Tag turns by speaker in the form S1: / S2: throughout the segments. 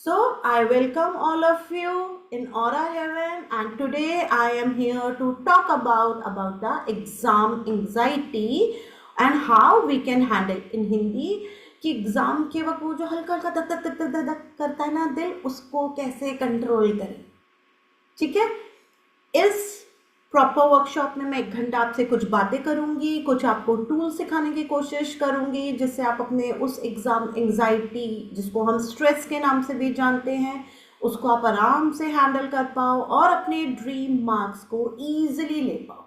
S1: So, I welcome all of you in Aura Heaven, and today I am here to talk about the exam anxiety and how we can handle in Hindi कि exam के वक्त वो जो हल्का हल्का धक धक धक धक धक धक करता है ना दिल, उसको कैसे कंट्रोल करें। ठीक है, इस प्रॉपर वर्कशॉप में मैं 1 घंटा आपसे कुछ बातें करूंगी, कुछ आपको टूल सिखाने की कोशिश करूंगी जिससे आप अपने उस एग्जाम एंजाइटी, जिसको हम स्ट्रेस के नाम से भी जानते हैं, उसको आप आराम से हैंडल कर पाओ और अपने ड्रीम मार्क्स को ईजिली ले पाओ।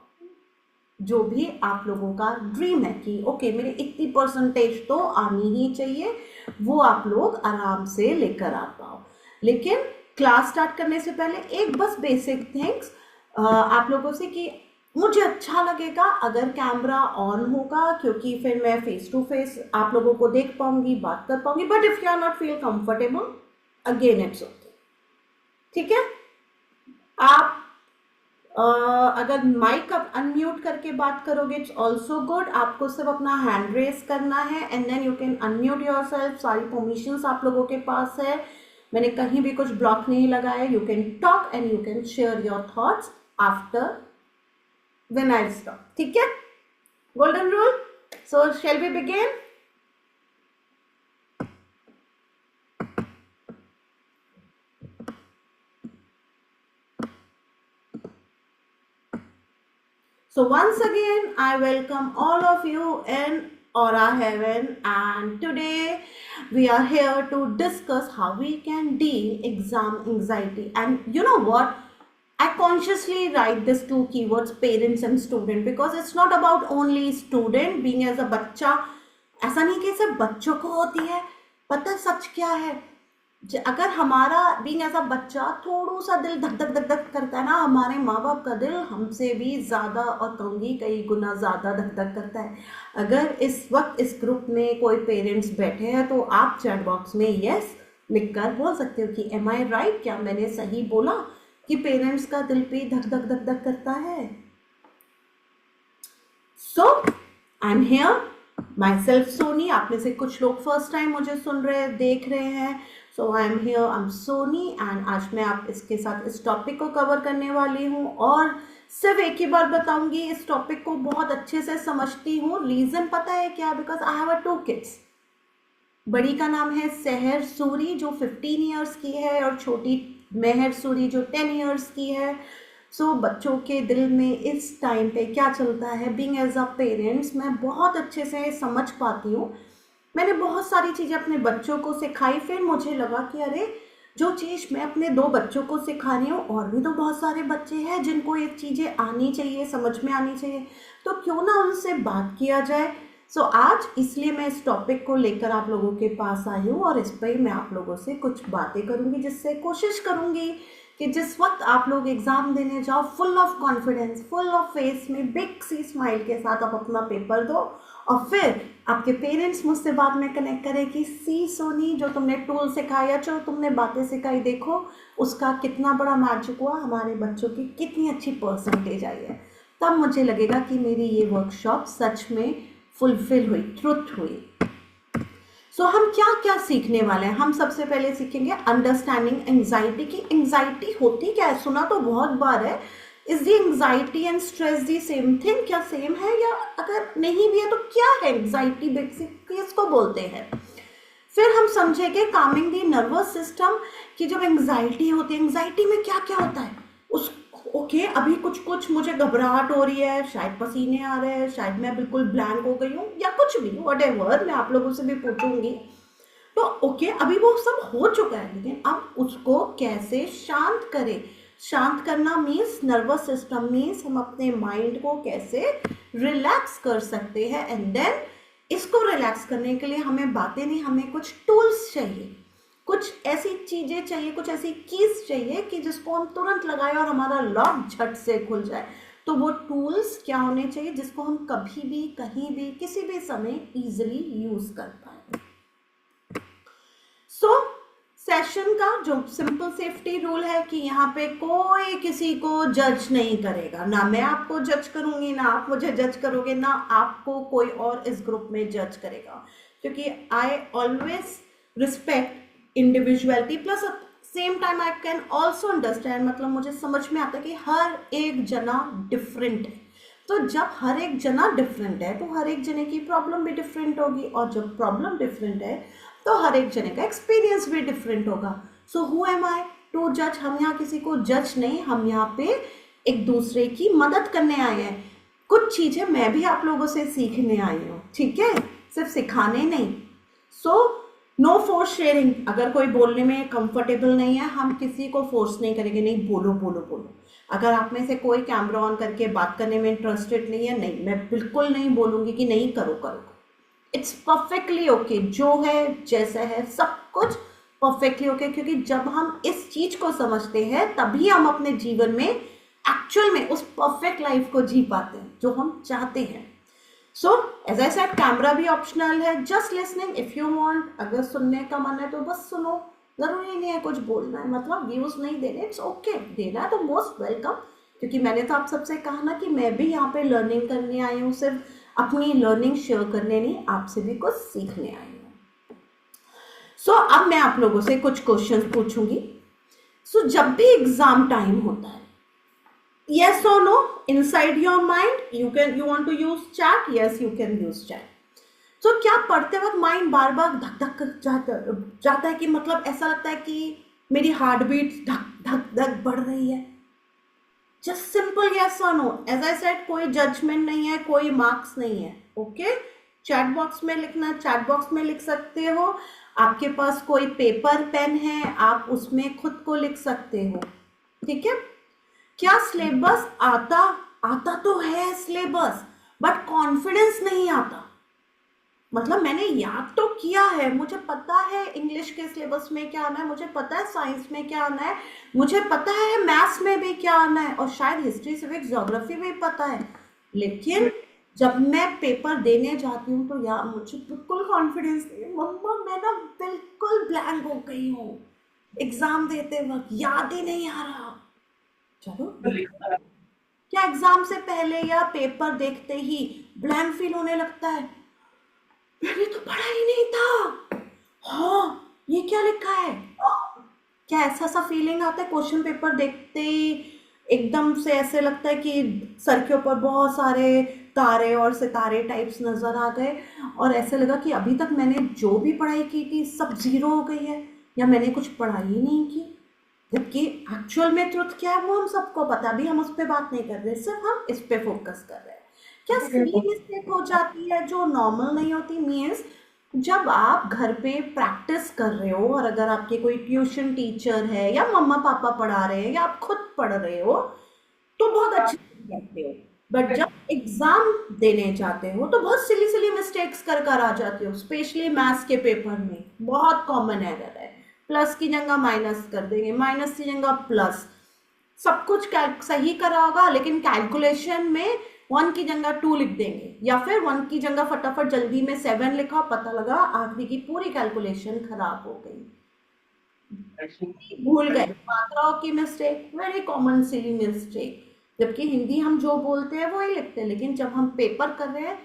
S1: जो भी आप लोगों का ड्रीम है कि ओके मेरे इतनी परसेंटेज तो आनी ही चाहिए, वो आप लोग आराम से लेकर आ पाओ। लेकिन क्लास स्टार्ट करने से पहले एक बस बेसिक थिंग्स आप लोगों से कि मुझे अच्छा लगेगा अगर कैमरा ऑन होगा, क्योंकि फिर मैं फेस टू फेस आप लोगों को देख पाऊंगी, बात कर पाऊंगी। But if you are not feel comfortable, again it's okay. ठीक है, आप अगर माइक आप अनम्यूट करके बात करोगे इट्स ऑल्सो गुड। आपको सिर्फ अपना हैंड रेस करना है and then you can unmute yourself. सारी परमिशंस आप लोगों के पास है, मैंने कहीं भी कुछ ब्लॉक नहीं लगाया। You can talk and you can share your thoughts after when I stop. ठीक है, golden rule. So shall we begin? So once again, I welcome all of you in Aura Heaven, and today we are here to discuss how we can deal exam anxiety. And you know what? I consciously write these two keywords, parents and student, because it's not about only student being as a बच्चा। ऐसा नहीं कि सिर्फ बच्चों को होती है। पता है सच क्या है? अगर हमारा बीइंग एज अ बच्चा थोड़ा सा दिल धक धक धक धक करता है ना, हमारे माँ बाप का दिल हमसे भी ज़्यादा, और कहूँगी कई गुना ज़्यादा धक धक करता है। अगर इस वक्त इस ग्रुप में कोई पेरेंट्स बैठे हैं तो आप चैट बॉक्स में यस लिखकर बोल सकते हो कि एम आई राइट, क्या मैंने सही बोला कि पेरेंट्स का दिल भी धक धक धक धक करता है। So I am here myself Soni. आप में से कुछ लोग फर्स्ट टाइम मुझे सुन रहे देख रहे हैं। So I am here, I am Soni, and आज मैं आप इसके साथ इस टॉपिक को कवर करने वाली हूँ। और सिर्फ एक ही बार बताऊंगी, इस टॉपिक को बहुत अच्छे से समझती हूँ। रीज़न पता है क्या? Because I have 2 kids. बड़ी का नाम है सहर सूरी जो 15 ईयर्स की है, और छोटी मेहर सूरी जो 10 ईयर्स की है। सो बच्चों के दिल में इस टाइम पे क्या चलता है, बीइंग एज अ पेरेंट्स मैं बहुत अच्छे से समझ पाती हूँ। मैंने बहुत सारी चीज़ें अपने बच्चों को सिखाई, फिर मुझे लगा कि अरे जो चीज़ मैं अपने 2 बच्चों को सिखा रही हूँ, और भी तो बहुत सारे बच्चे हैं जिनको ये चीज़ें आनी चाहिए, समझ में आनी चाहिए, तो क्यों ना उनसे बात किया जाए। सो आज इसलिए मैं इस टॉपिक को लेकर आप लोगों के पास आई हूँ, और इस पर मैं आप लोगों से कुछ बातें करूँगी, जिससे कोशिश करूँगी कि जिस वक्त आप लोग एग्ज़ाम देने जाओ full of confidence, full of face में बिग सी स्माइल के साथ आप अपना पेपर दो, और फिर आपके पेरेंट्स मुझसे बाद में कनेक्ट करें कि सी सोनी जो तुमने टूल सिखाया, जो तुमने बातें सिखाई, देखो उसका कितना बड़ा मैजिक हुआ, हमारे बच्चों की कितनी अच्छी परसेंटेज आई है। तब मुझे लगेगा कि मेरी ये वर्कशॉप सच में फुलफिल हुई, ट्रुथ हुई। सो हम क्या क्या सीखने वाले हैं? हम सबसे पहले सीखेंगे अंडरस्टैंडिंग एंजाइटी की एंजाइटी होती क्या है। सुना तो बहुत बार है, is the anxiety and stress the same thing? क्या सेम है, या अगर नहीं भी है तो क्या है एंजाइटी, बेसिक किसको बोलते हैं? फिर हम समझेंगे कामिंग दी नर्वस सिस्टम कि जब एंजाइटी होती है, एंजाइटी में क्या क्या होता है उस ओके अभी कुछ कुछ मुझे घबराहट हो रही है, शायद पसीने आ रहे हैं, शायद मैं बिल्कुल ब्लैंक हो गई हूँ, या कुछ भी व्हाटएवर, मैं आप लोगों से भी पूछूंगी। तो ओके अभी वो सब हो चुका है, लेकिन अब उसको कैसे शांत करें? शांत करना मीन्स नर्वस सिस्टम मीन्स हम अपने माइंड को कैसे रिलैक्स कर सकते हैं। एंड देन इसको रिलैक्स करने के लिए हमें बातें नहीं, हमें कुछ टूल्स चाहिए, कुछ ऐसी चीज़ें चाहिए, कुछ ऐसी कीज चाहिए कि जिसको हम तुरंत लगाएं और हमारा लॉक झट से खुल जाए। तो वो टूल्स क्या होने चाहिए जिसको हम कभी भी, कहीं भी, किसी भी समय इजीली यूज कर पाए। सो सेशन का जो सिंपल सेफ्टी रूल है कि यहाँ पे कोई किसी को जज नहीं करेगा, ना मैं आपको जज करूंगी, ना आप मुझे जज करोगे, ना आपको कोई और इस ग्रुप में जज करेगा, क्योंकि I always respect individuality plus same time I can also understand, मतलब मुझे समझ में आता है कि हर एक जना डिफरेंट है। तो जब हर एक जना डिफरेंट है तो हर एक जने की प्रॉब्लम भी डिफरेंट होगी, और जब प्रॉब्लम डिफरेंट है तो हर एक जने का एक्सपीरियंस भी डिफरेंट होगा। So who am I to जज? हम यहाँ किसी को जज नहीं, हम यहाँ पे एक दूसरे की मदद करने आए हैं। कुछ चीज़ें मैं भी आप लोगों से सीखने आई हूँ, ठीक है, सिर्फ सिखाने नहीं। So no force sharing. अगर कोई बोलने में कंफर्टेबल नहीं है, हम किसी को फोर्स नहीं करेंगे, नहीं बोलो बोलो बोलो। अगर आप में से कोई कैमरा ऑन करके बात करने में इंटरेस्टेड नहीं है, नहीं, मैं बिल्कुल नहीं बोलूँगी कि नहीं करो करो। इट्स परफेक्टली ओके, जो है जैसा है सब कुछ परफेक्टली ओके, क्योंकि जब हम इस चीज़ को समझते हैं तभी हम अपने जीवन में एक्चुअल में उस परफेक्ट लाइफ को जी पाते हैं जो हम चाहते हैं। So as I said, camera भी ऑप्शनल है, just listening if you want. अगर सुनने का मन है तो बस सुनो, जरूरी नहीं है कुछ बोलना है, मतलब व्यूज नहीं देने, इट्स ओके। देना है तो मोस्ट वेलकम, क्योंकि मैंने तो आप सबसे कहा ना कि मैं भी यहाँ पे लर्निंग करने आई हूँ, सिर्फ अपनी लर्निंग शेयर करने नहीं, आपसे भी कुछ सीखने आई हूँ। सो अब मैं आप लोगों से कुछ क्वेश्चन पूछूंगी। सो जब भी एग्जाम टाइम होता है, yes or no, inside your mind you want to use chat, yes you can use chat। तो क्या पढ़ते वक्त माइंड बार बार धक धक कर जाता है कि मतलब ऐसा लगता है कि मेरी हार्ट बीट धक धक धक बढ़ रही है? Just simple yes or no। As I said, कोई जजमेंट नहीं है, कोई मार्क्स नहीं है, ओके। चैट बॉक्स में लिखना, चैट बॉक्स में लिख सकते हो। आपके पास कोई पेपर पेन है, आप उसमें खुद को लिख सकते हो, ठीक है। क्या सिलेबस आता तो है सिलेबस, बट कॉन्फिडेंस नहीं आता। मतलब मैंने याद तो किया है, मुझे पता है इंग्लिश के सिलेबस में क्या आना है, मुझे पता है साइंस में क्या आना है, मुझे पता है मैथ्स में भी क्या आना है, और शायद हिस्ट्री सिविक्स ज्योग्राफी भी पता है, लेकिन जब मैं पेपर देने जाती हूँ तो यार मुझे बिल्कुल कॉन्फिडेंस नहीं है। मम्मा मैं ना बिल्कुल ब्लैंक हो गई हूँ, एग्जाम देते वक्त याद ही नहीं आ रहा। चलो, क्या एग्जाम से पहले या पेपर देखते ही ब्लैंक फील होने लगता है? मैंने तो पढ़ा ही नहीं था, हाँ ये क्या लिखा है? क्या ऐसा सा फीलिंग आता है क्वेश्चन पेपर देखते ही? एकदम से ऐसे लगता है कि सर के ऊपर बहुत सारे तारे और सितारे टाइप्स नजर आ गए, और ऐसे लगा कि अभी तक मैंने जो भी पढ़ाई की थी सब जीरो हो गई है, या मैंने कुछ पढ़ाई ही नहीं की। जबकि एक्चुअल में ट्रुथ क्या है वो हम सबको पता, भी हम उस पर बात नहीं कर रहे, सिर्फ हम इस पे फोकस कर रहे हैं। क्या सिली मिस्टेक हो जाती है जो नॉर्मल नहीं होती? मीन्स जब आप घर पे प्रैक्टिस कर रहे हो, और अगर आपके कोई ट्यूशन टीचर है या मम्मा पापा पढ़ा रहे हैं या आप खुद पढ़ रहे हो तो बहुत अच्छे से करते हो, बट जब एग्जाम देने जाते हो तो बहुत सिली सिली मिस्टेक्स कर आ जाते हो। स्पेशली मैथ्स के पेपर में बहुत कॉमन एरर है, प्लस की जगह माइनस कर देंगे, माइनस की जगह प्लस, सब कुछ सही करा होगा लेकिन कैलकुलेशन में 1 की जगह 2 लिख देंगे, या फिर 1 की जगह फटाफट जल्दी में 7 लिखा, पता लगा आखिरी की पूरी कैलकुलेशन खराब हो गई, भूल गए। मात्राओं की mistake, very common silly mistake. जबकि हिंदी हम जो बोलते हैं वो ही लिखते हैं, लेकिन जब हम पेपर कर रहे हैं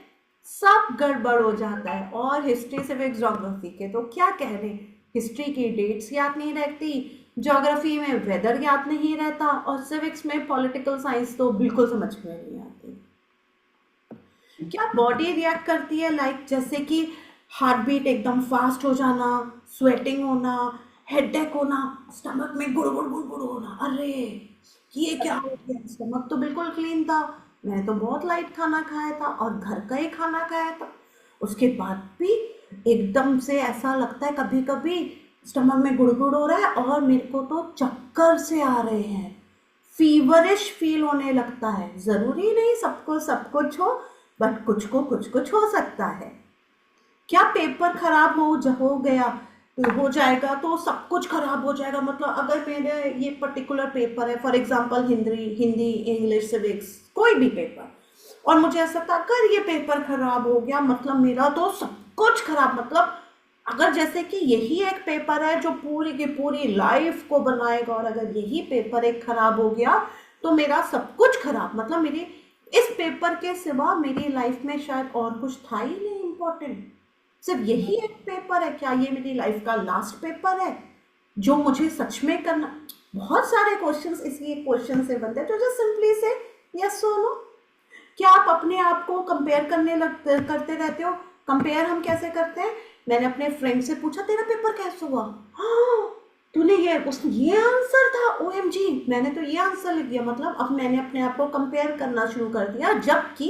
S1: सब गड़बड़ हो जाता है। और हिस्ट्री सिविक्स ज्योग्राफी के तो क्या कह रहे, हिस्ट्री की डेट्स याद नहीं रहती, ज्योग्राफी में वेदर याद नहीं रहता, और सिविक्स में पॉलिटिकल साइंस तो बिल्कुल समझ में नहीं आती। क्या बॉडी रिएक्ट करती है, लाइक जैसे कि हार्ट बीट एकदम फास्ट हो जाना, स्वेटिंग होना, हेडेक होना, स्टमक में गुड़गुड़ गुड़गुड़ होना, अरे ये क्या हो गया? स्टमक तो बिल्कुल क्लीन था, मैंने तो बहुत लाइट खाना खाया था और घर का ही खाना खाया था, उसके बाद भी एकदम से ऐसा लगता है कभी कभी स्टमक में गुड़गुड़ हो रहा है, और मेरे को तो चक्कर से आ रहे हैं, फीवरिश फील होने लगता है। जरूरी नहीं सबको सब कुछ हो, बट कुछ को कुछ हो सकता है। क्या पेपर खराब हो गया तो हो जाएगा तो सब कुछ खराब हो जाएगा? मतलब अगर मेरे ये पर्टिकुलर पेपर है, for example Hindi English civics कोई भी पेपर, और मुझे ऐसा था अगर ये पेपर खराब हो गया मतलब मेरा तो सब कुछ खराब, मतलब अगर जैसे कि यही एक पेपर है जो पूरी की पूरी लाइफ को बनाएगा, और अगर यही पेपर एक खराब हो गया तो मेरा सब कुछ खराब, मतलब मेरी इस पेपर के सिवा मेरी लाइफ में शायद और कुछ था ही नहीं इम्पोर्टेंट। सिर्फ यही एक पेपर है क्या? ये मेरी लाइफ का लास्ट पेपर है जो मुझे सच में करना? बहुत सारे क्वेश्चंस इसी एक क्वेश्चन से बनते हैं, तो जस्ट सिंपली से यस और नो। क्या आप अपने आप को कंपेयर करते रहते हो? कंपेयर हम कैसे करते हैं? मैंने अपने फ्रेंड से पूछा तेरा पेपर कैसे हुआ, हाँ तूने ये आंसर था, ओएमजी मैंने तो ये आंसर लिख दिया। मतलब अब मैंने अपने आप को कंपेयर करना शुरू कर दिया, जबकि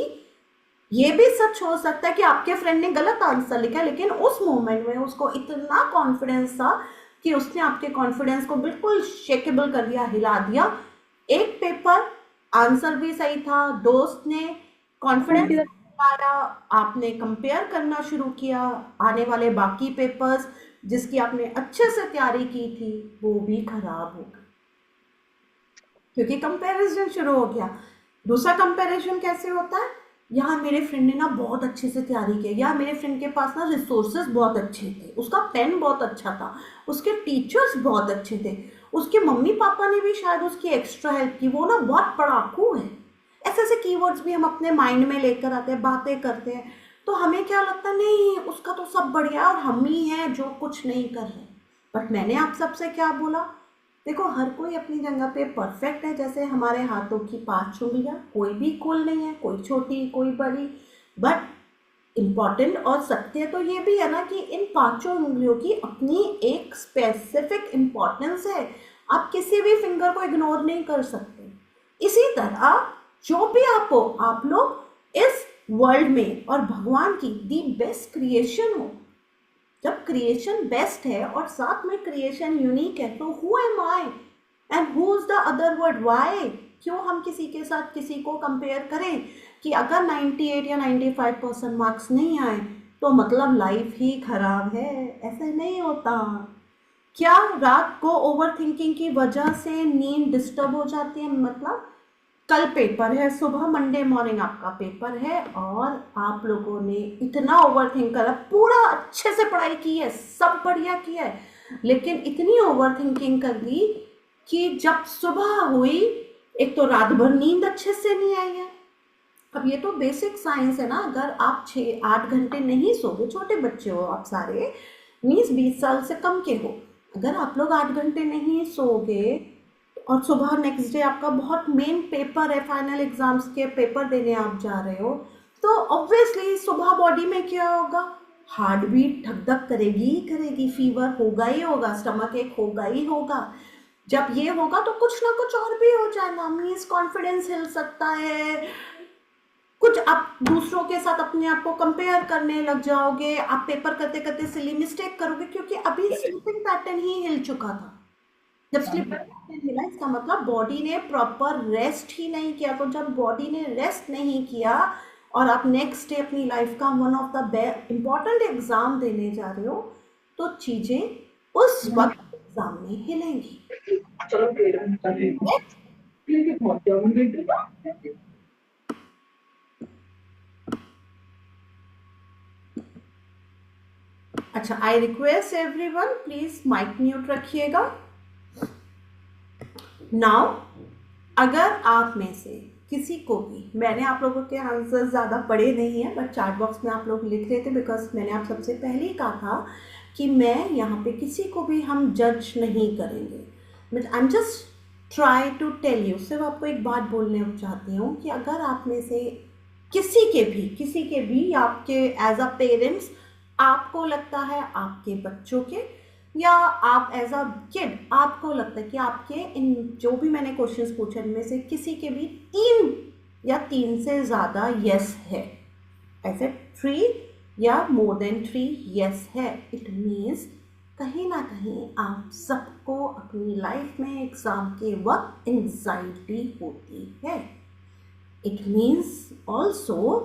S1: ये भी सच हो सकता है कि आपके फ्रेंड ने गलत आंसर लिखा, लेकिन उस मोमेंट में उसको इतना कॉन्फिडेंस था कि उसने आपके कॉन्फिडेंस को बिल्कुल शेकेबल कर दिया, हिला दिया। एक पेपर आंसर भी सही था, दोस्त ने कॉन्फिडेंस दिखाया, आपने कंपेयर करना शुरू किया, आने वाले बाकी पेपर्स जिसकी आपने अच्छे से तैयारी की थी वो भी खराब हो गए क्योंकि कंपैरिजन शुरू हो गया। दूसरा कंपैरिजन कैसे होता है? यहाँ मेरे फ्रेंड ने ना बहुत अच्छे से तैयारी की, या मेरे फ्रेंड के पास ना रिसोर्सेज बहुत अच्छे थे, उसका पेन बहुत अच्छा था, उसके टीचर्स बहुत अच्छे थे, उसके मम्मी पापा ने भी शायद उसकी एक्स्ट्रा हेल्प की, वो ना बहुत पढ़ाकू है। ऐसे ऐसे कीवर्ड्स भी हम अपने माइंड में लेकर आते हैं, बातें करते हैं, तो हमें क्या लगता है, नहीं उसका तो सब बढ़िया और हम ही हैं जो कुछ नहीं कर रहे। बट मैंने आप सबसे क्या बोला? देखो हर कोई अपनी जगह पे परफेक्ट है, जैसे हमारे हाथों की 5 उंगलियां, कोई भी इक्वल नहीं है, कोई छोटी कोई बड़ी। बट इम्पॉर्टेंट और सत्य तो ये भी है ना कि इन 5 उंगलियों की अपनी एक स्पेसिफिक इम्पोर्टेंस है, आप किसी भी फिंगर को इग्नोर नहीं कर सकते। इसी तरह जो भी आप हो, आप लोग इस वर्ल्ड में और भगवान की दी बेस्ट क्रिएशन हो। जब क्रिएशन बेस्ट है और साथ में क्रिएशन यूनिक है, तो who am I and who is the other word Y? क्यों हम किसी के साथ किसी को कंपेयर करें कि अगर 98 या 95% मार्क्स नहीं आए तो मतलब लाइफ ही खराब है? ऐसे नहीं होता। क्या रात को ओवर थिंकिंग की वजह से नींद डिस्टर्ब हो जाती है? मतलब कल पेपर है, सुबह मंडे मॉर्निंग आपका पेपर है और आप लोगों ने इतना ओवर थिंक करा, पूरा अच्छे से पढ़ाई की है, सब बढ़िया किया है, लेकिन इतनी ओवर थिंकिंग कर दी कि जब सुबह हुई, एक तो रात भर नींद अच्छे से नहीं आई है। अब ये तो बेसिक साइंस है ना, अगर आप 6-8 घंटे नहीं सोगे, छोटे बच्चे हो आप सारे, 19-20 साल से कम के हो, अगर आप लोग 8 घंटे नहीं सोगे और सुबह नेक्स्ट डे आपका बहुत मेन पेपर है, फाइनल एग्जाम्स के पेपर देने आप जा रहे हो, तो ऑब्वियसली सुबह बॉडी में क्या होगा? हार्ट बीट धक धक करेगी ही करेगी, फीवर होगा ही होगा, स्टमक एक होगा ही होगा। जब ये होगा तो कुछ ना कुछ और भी हो जाएगा, मीन्स कॉन्फिडेंस हिल सकता है, कुछ आप दूसरों के साथ अपने आप को कंपेयर करने लग जाओगे, आप पेपर करते करते सिली मिस्टेक करोगे, क्योंकि अभी स्लीपिंग पैटर्न ही हिल चुका था। जब स्लीपिंग पैटर्न हिला, इसका मतलब बॉडी ने प्रॉपर रेस्ट ही नहीं किया। तो जब बॉडी ने रेस्ट नहीं किया और आप नेक्स्ट डे अपनी लाइफ का one of the important exam देने जा रहे हो, तो चीजें उस वक्त एग्जाम में हिलेंगी। अच्छा, I request everyone please mic mute रखिएगा। नाउ अगर आप में से किसी को भी, मैंने आप लोगों के आंसर ज़्यादा पढ़े नहीं हैं, बट चैट बॉक्स में आप लोग लिख रहे थे, बिकॉज मैंने आप सबसे पहले ही कहा था कि मैं यहाँ पे किसी को भी हम जज नहीं करेंगे, but I am just try to tell you, सिर्फ आपको एक बात बोलने चाहती हूँ कि अगर आप में से किसी के भी आपके एज अ पेरेंट्स आपको लगता है, आपके बच्चों के या आप एज अ किड आपको लगता है कि आपके इन जो भी मैंने क्वेश्चंस पूछे इनमें से किसी के भी 3 से ज़्यादा यस है, ऐसे 3 या मोर देन 3 यस है, इट मीन्स कहीं ना कहीं आप सबको अपनी लाइफ में एग्ज़ाम के वक्त एंजाइटी होती है। इट मीन्स ऑल्सो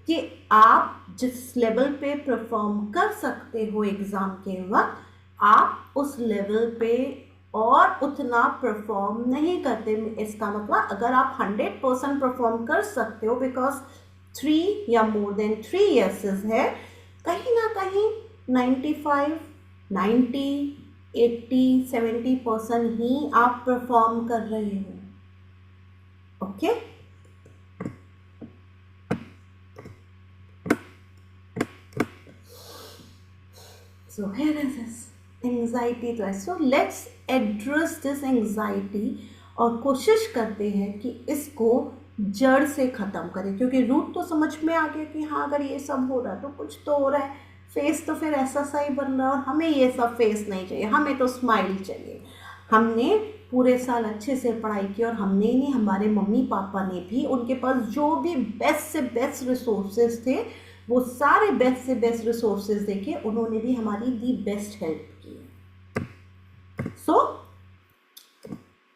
S1: कि आप जिस लेवल पे परफॉर्म कर सकते हो एग्ज़ाम के वक्त, आप उस लेवल पे और उतना परफॉर्म नहीं करते। इसका मतलब अगर आप 100% परफॉर्म कर सकते हो बिकॉज 3 या मोर देन 3 यसेस है, कहीं ना कहीं 95, 90, 80, 70% ही आप परफॉर्म कर रहे हो। Okay So here is this anxiety तो है. So let's address this anxiety और कोशिश करते हैं कि इसको जड़ से ख़त्म करें, क्योंकि रूट तो समझ में आ गया कि हाँ अगर ये सब हो रहा है तो कुछ तो हो रहा है. फेस तो फिर ऐसा सा ही बन रहा है और हमें ये सब फेस नहीं चाहिए, हमें तो स्माइल चाहिए. हमने पूरे साल अच्छे से पढ़ाई की और हमने ही नहीं, हमारे मम्मी पापा ने भी, उनके पास जो भी बेस्ट से बेस्ट रिसोर्सेज थे वो सारे बेस्ट से बेस्ट रिसोर्सेज देके उन्होंने भी हमारी दी बेस्ट हेल्प की. सो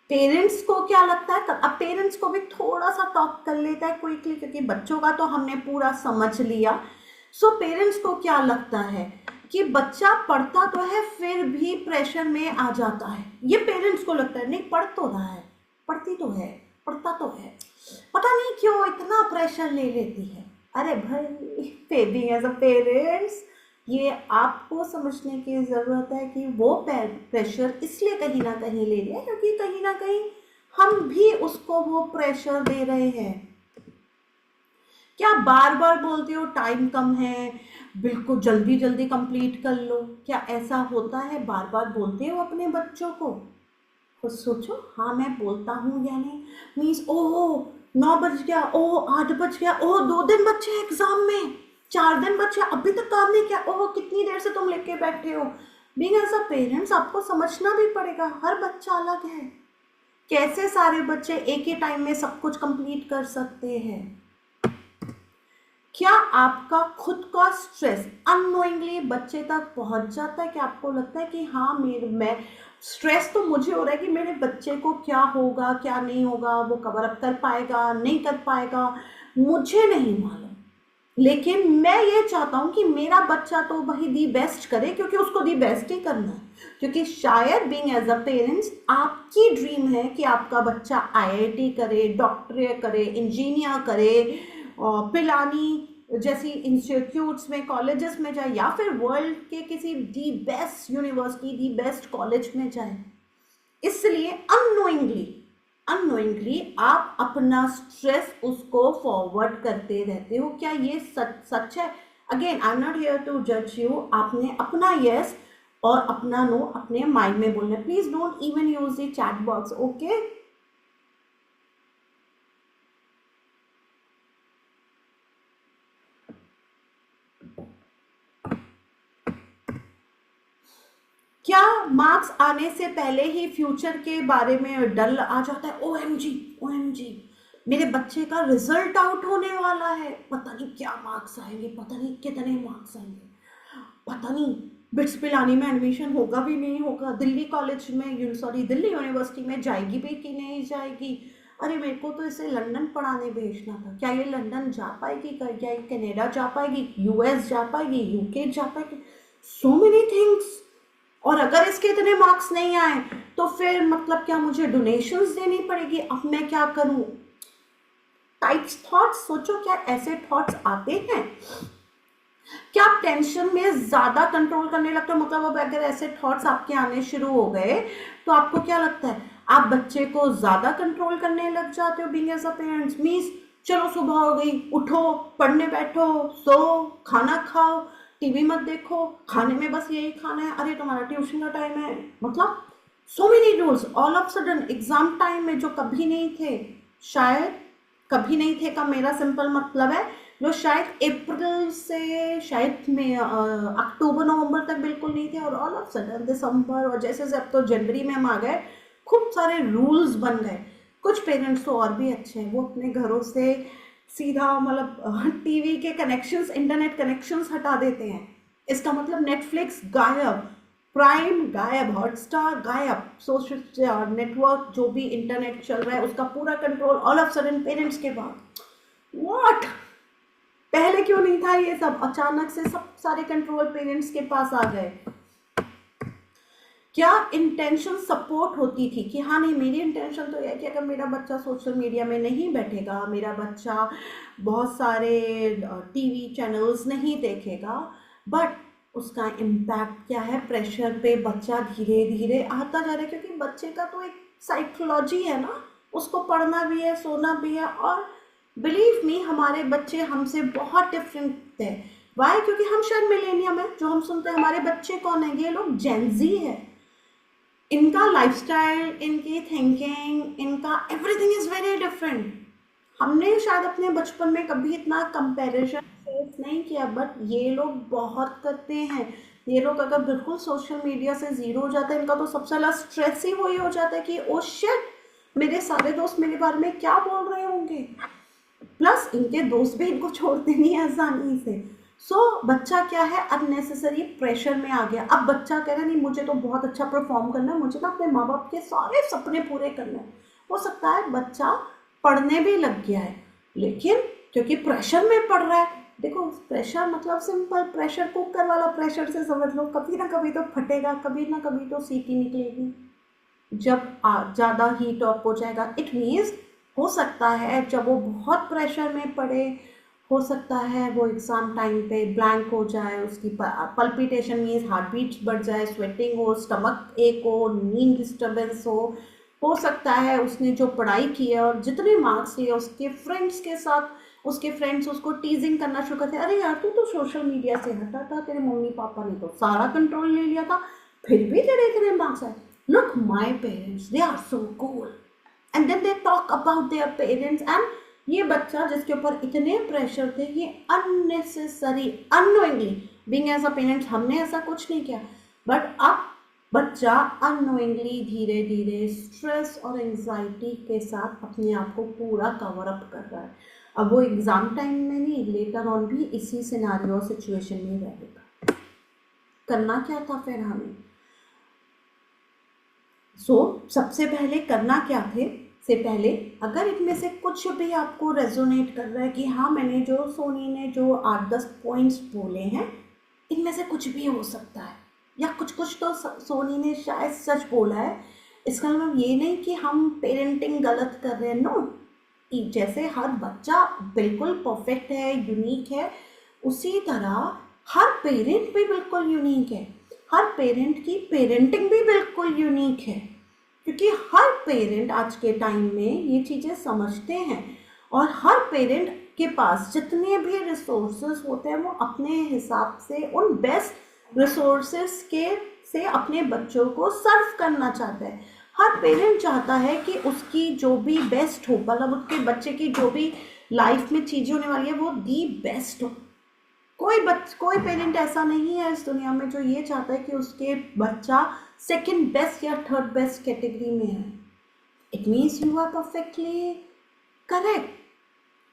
S1: पेरेंट्स को क्या लगता है, अब पेरेंट्स को भी थोड़ा सा टॉक कर लेता है क्विकली, क्योंकि बच्चों का तो हमने पूरा समझ लिया. सो पेरेंट्स को क्या लगता है कि बच्चा पढ़ता तो है फिर भी प्रेशर में आ जाता है. ये पेरेंट्स को लगता है नहीं पढ़ तो रहा है, पढ़ती तो है, पढ़ता तो है, पता नहीं क्यों इतना प्रेशर ले लेती है. अरे भाई बीइंग एज अ पेरेंट्स ये आपको समझने की ज़रूरत है कि वो प्रेशर इसलिए कहीं ना कहीं ले लिया क्योंकि कहीं ना कहीं हम भी उसको वो प्रेशर दे रहे हैं. क्या बार बार बोलते हो टाइम कम है, बिल्कुल जल्दी जल्दी कंप्लीट कर लो, क्या ऐसा होता है? बार बार बोलते हो अपने बच्चों को? खुद सोचो. हाँ मैं बोलता हूँ या नहीं. मीन्स ओह 9 बज गया, ओह 8 बज गया, ओह 2 दिन बच्चे एग्जाम में, 4 दिन बच्चे अभी तक काम नहीं किया, ओह कितनी देर से तुम लेके बैठे हो. बीइंग एज अ पेरेंट्स आपको समझना भी पड़ेगा हर बच्चा अलग है. कैसे सारे बच्चे एक ही टाइम में सब कुछ कंप्लीट कर सकते हैं? क्या आपका खुद का स्ट्रेस अननोइंगली बच्चे तक पहुंच जाता है कि आपको लगता है कि हाँ मैं स्ट्रेस तो मुझे हो रहा है कि मेरे बच्चे को क्या होगा क्या नहीं होगा, वो कवर अप कर पाएगा नहीं कर पाएगा, मुझे नहीं मालूम, लेकिन मैं ये चाहता हूँ कि मेरा बच्चा तो वही दी बेस्ट करे क्योंकि उसको दी बेस्ट ही करना है. क्योंकि शायद बीइंग एज अ पेरेंट्स आपकी ड्रीम है कि आपका बच्चा IIT करे, डॉक्टर करे, इंजीनियर करे, पिलानी जैसी इंस्टीट्यूट्स में कॉलेजेस में जाए या फिर वर्ल्ड के किसी the best university the best college में जाए. इसलिए अननोइंगली आप अपना स्ट्रेस उसको फॉरवर्ड करते रहते हो. क्या ये सच है? Again I am not here to जज यू. आपने अपना यस और अपना नो अपने माइंड में बोलना. Please don't even use the chat box. Okay क्या मार्क्स आने से पहले ही फ्यूचर के बारे में डर आ जाता है? OMG मेरे बच्चे का रिजल्ट आउट होने वाला है, पता नहीं क्या मार्क्स आएंगे, पता नहीं कितने मार्क्स आएंगे, पता नहीं बिट्स पिलानी में एडमिशन होगा भी नहीं होगा, दिल्ली कॉलेज में दिल्ली यूनिवर्सिटी में जाएगी भी कि नहीं जाएगी. अरे मेरे को तो इसे लंदन पढ़ाने भेजना था, क्या ये लंदन जा पाएगी, क्या ये कनाडा जा पाएगी, US जा पाएगी, UK जा पाएगी, सो मेनी थिंग्स. और अगर इसके इतने मार्क्स नहीं आए तो फिर मतलब क्या मुझे डोनेशंस देनी पड़ेगी, अब मैं क्या करूं? टाइप्स थॉट्स सोचो. क्या ऐसे थॉट्स आते हैं? क्या आप टेंशन में ज्यादा कंट्रोल करने लगते हो? मतलब अब अगर ऐसे थॉट्स आपके आने शुरू हो गए तो आपको क्या लगता है आप बच्चे को ज्यादा कंट्रोल करने लग जाते हो being as a parents. Means चलो सुबह हो गई, उठो, पढ़ने बैठो, सो, खाना खाओ, टीवी मत देखो, खाने में बस यही खाना है, अरे तुम्हारा ट्यूशन का टाइम है, मतलब so many rules. All of sudden exam time में जो कभी नहीं थे, शायद कभी नहीं थे का मेरा सिंपल मतलब है जो शायद अप्रैल से शायद में अक्टूबर नवंबर तक बिल्कुल नहीं थे, और ऑल ऑफ सडन दिसंबर और जैसे अब तो जनवरी में हम आ गए, खूब सारे रूल्स बन गए. कुछ पेरेंट्स तो और भी अच्छे हैं, वो अपने घरों से सीधा मतलब टीवी के कनेक्शंस, इंटरनेट कनेक्शंस हटा देते हैं. इसका मतलब नेटफ्लिक्स गायब, प्राइम गायब, हॉटस्टार गायब, सोशल नेटवर्क जो भी इंटरनेट चल रहा है उसका पूरा control all of sudden parents के पास. व्हाट? पहले क्यों नहीं था ये सब? अचानक से सब सारे कंट्रोल पेरेंट्स के पास आ गए. क्या इंटेंशन सपोर्ट होती थी कि हाँ नहीं मेरी इंटेंशन तो यह कि अगर मेरा बच्चा सोशल मीडिया में नहीं बैठेगा, मेरा बच्चा बहुत सारे टीवी चैनल्स नहीं देखेगा, बट उसका इम्पैक्ट क्या है? प्रेशर पे बच्चा धीरे धीरे आता जा रहा है, क्योंकि बच्चे का तो एक साइकोलॉजी है ना, उसको पढ़ना भी है, सोना भी है. और बिलीव मी हमारे बच्चे हमसे बहुत डिफरेंट है. वाई? क्योंकि हम शायद मिलेनियम है, जो हम सुनते हैं। हमारे बच्चे कौन है? ये लोग जेनजी है। इनका लाइफस्टाइल, इनकी थिंकिंग, इनका एवरीथिंग इज वेरी डिफरेंट। हमने शायद अपने बचपन में कभी इतना कंपैरिजन फेस नहीं किया, बट ये लोग बहुत करते हैं। ये लोग अगर बिल्कुल सोशल मीडिया से जीरो हो जाते हैं, इनका तो सबसे ज्यादा स्ट्रेस ही वही हो जाता है कि ओ शिट, मेरे सारे दोस्त मेरे बारे में क्या बोल रहे होंगे। प्लस इनके दोस्त भी इनको छोड़ते नहीं है आसानी से। बच्चा क्या है, अननेसेसरी प्रेशर में आ गया। अब बच्चा कह रहा है नहीं, मुझे तो बहुत अच्छा परफॉर्म करना है, मुझे ना अपने माँ बाप के सारे सपने पूरे करने हैं। हो सकता है बच्चा पढ़ने भी लग गया है, लेकिन क्योंकि प्रेशर में पढ़ रहा है। देखो, प्रेशर मतलब सिंपल, प्रेशर कुकर वाला प्रेशर से समझ लो, कभी ना कभी तो फटेगा, कभी ना कभी तो सीटी निकलेगी। जब ज़्यादा हीट अप हो जाएगा, इट मीन्स हो सकता है जब वो बहुत प्रेशर में पड़े, हो सकता है वो एग्ज़ाम टाइम पे ब्लैंक हो जाए, उसकी पल्पिटेशन मीन्स हार्ट बीट्स बढ़ जाए, स्वेटिंग हो, स्टमक एक हो, नींद डिस्टर्बेंस हो सकता है उसने जो पढ़ाई की है और जितने मार्क्स लिए, उसके फ्रेंड्स के साथ उसके फ्रेंड्स उसको टीजिंग करना शुरू करते हैं, अरे यार तू तो सोशल मीडिया से हटा था, तेरे मम्मी पापा ने तो सारा कंट्रोल ले लिया था, फिर भी तेरे इतने मार्क्स आए। Look, my parents, they are so cool. And then they talk about their parents, and ये बच्चा जिसके ऊपर इतने प्रेशर थे, ये unnecessary, unknowingly, being as a parent, हमने ऐसा कुछ नहीं किया, बट अब बच्चा unknowingly धीरे धीरे स्ट्रेस और एंजाइटी के साथ अपने आप को पूरा कवर अप कर रहा है। अब वो एग्जाम टाइम में नहीं, लेटर ऑन भी इसी सिनारियो सिचुएशन में रहेगा। करना क्या था फिर हमें? सबसे पहले करना क्या थे, से पहले अगर इनमें से कुछ भी आपको रेजोनेट कर रहा है कि हाँ, मैंने जो सोनी ने जो 8-10 पॉइंट्स बोले हैं, इनमें से कुछ भी हो सकता है, या कुछ कुछ तो सोनी ने शायद सच बोला है, इसका मतलब ये नहीं कि हम पेरेंटिंग गलत कर रहे हैं। नो, जैसे हर बच्चा बिल्कुल परफेक्ट है, यूनिक है, उसी तरह हर पेरेंट भी बिल्कुल यूनिक है। हर पेरेंट की पेरेंटिंग भी बिल्कुल यूनिक है, क्योंकि हर पेरेंट आज के टाइम में ये चीज़ें समझते हैं, और हर पेरेंट के पास जितने भी रिसोर्सेज होते हैं, वो अपने हिसाब से उन बेस्ट रिसोर्सेज के से अपने बच्चों को सर्व करना चाहता है। हर पेरेंट चाहता है कि उसकी जो भी बेस्ट हो, मतलब उसके बच्चे की जो भी लाइफ में चीज़ें होने वाली है, वो दी बेस्ट हो। कोई पेरेंट ऐसा नहीं है इस दुनिया में जो ये चाहता है कि उसके बच्चा सेकंड बेस्ट या थर्ड बेस्ट कैटेगरी में है। It means you are perfectly correct,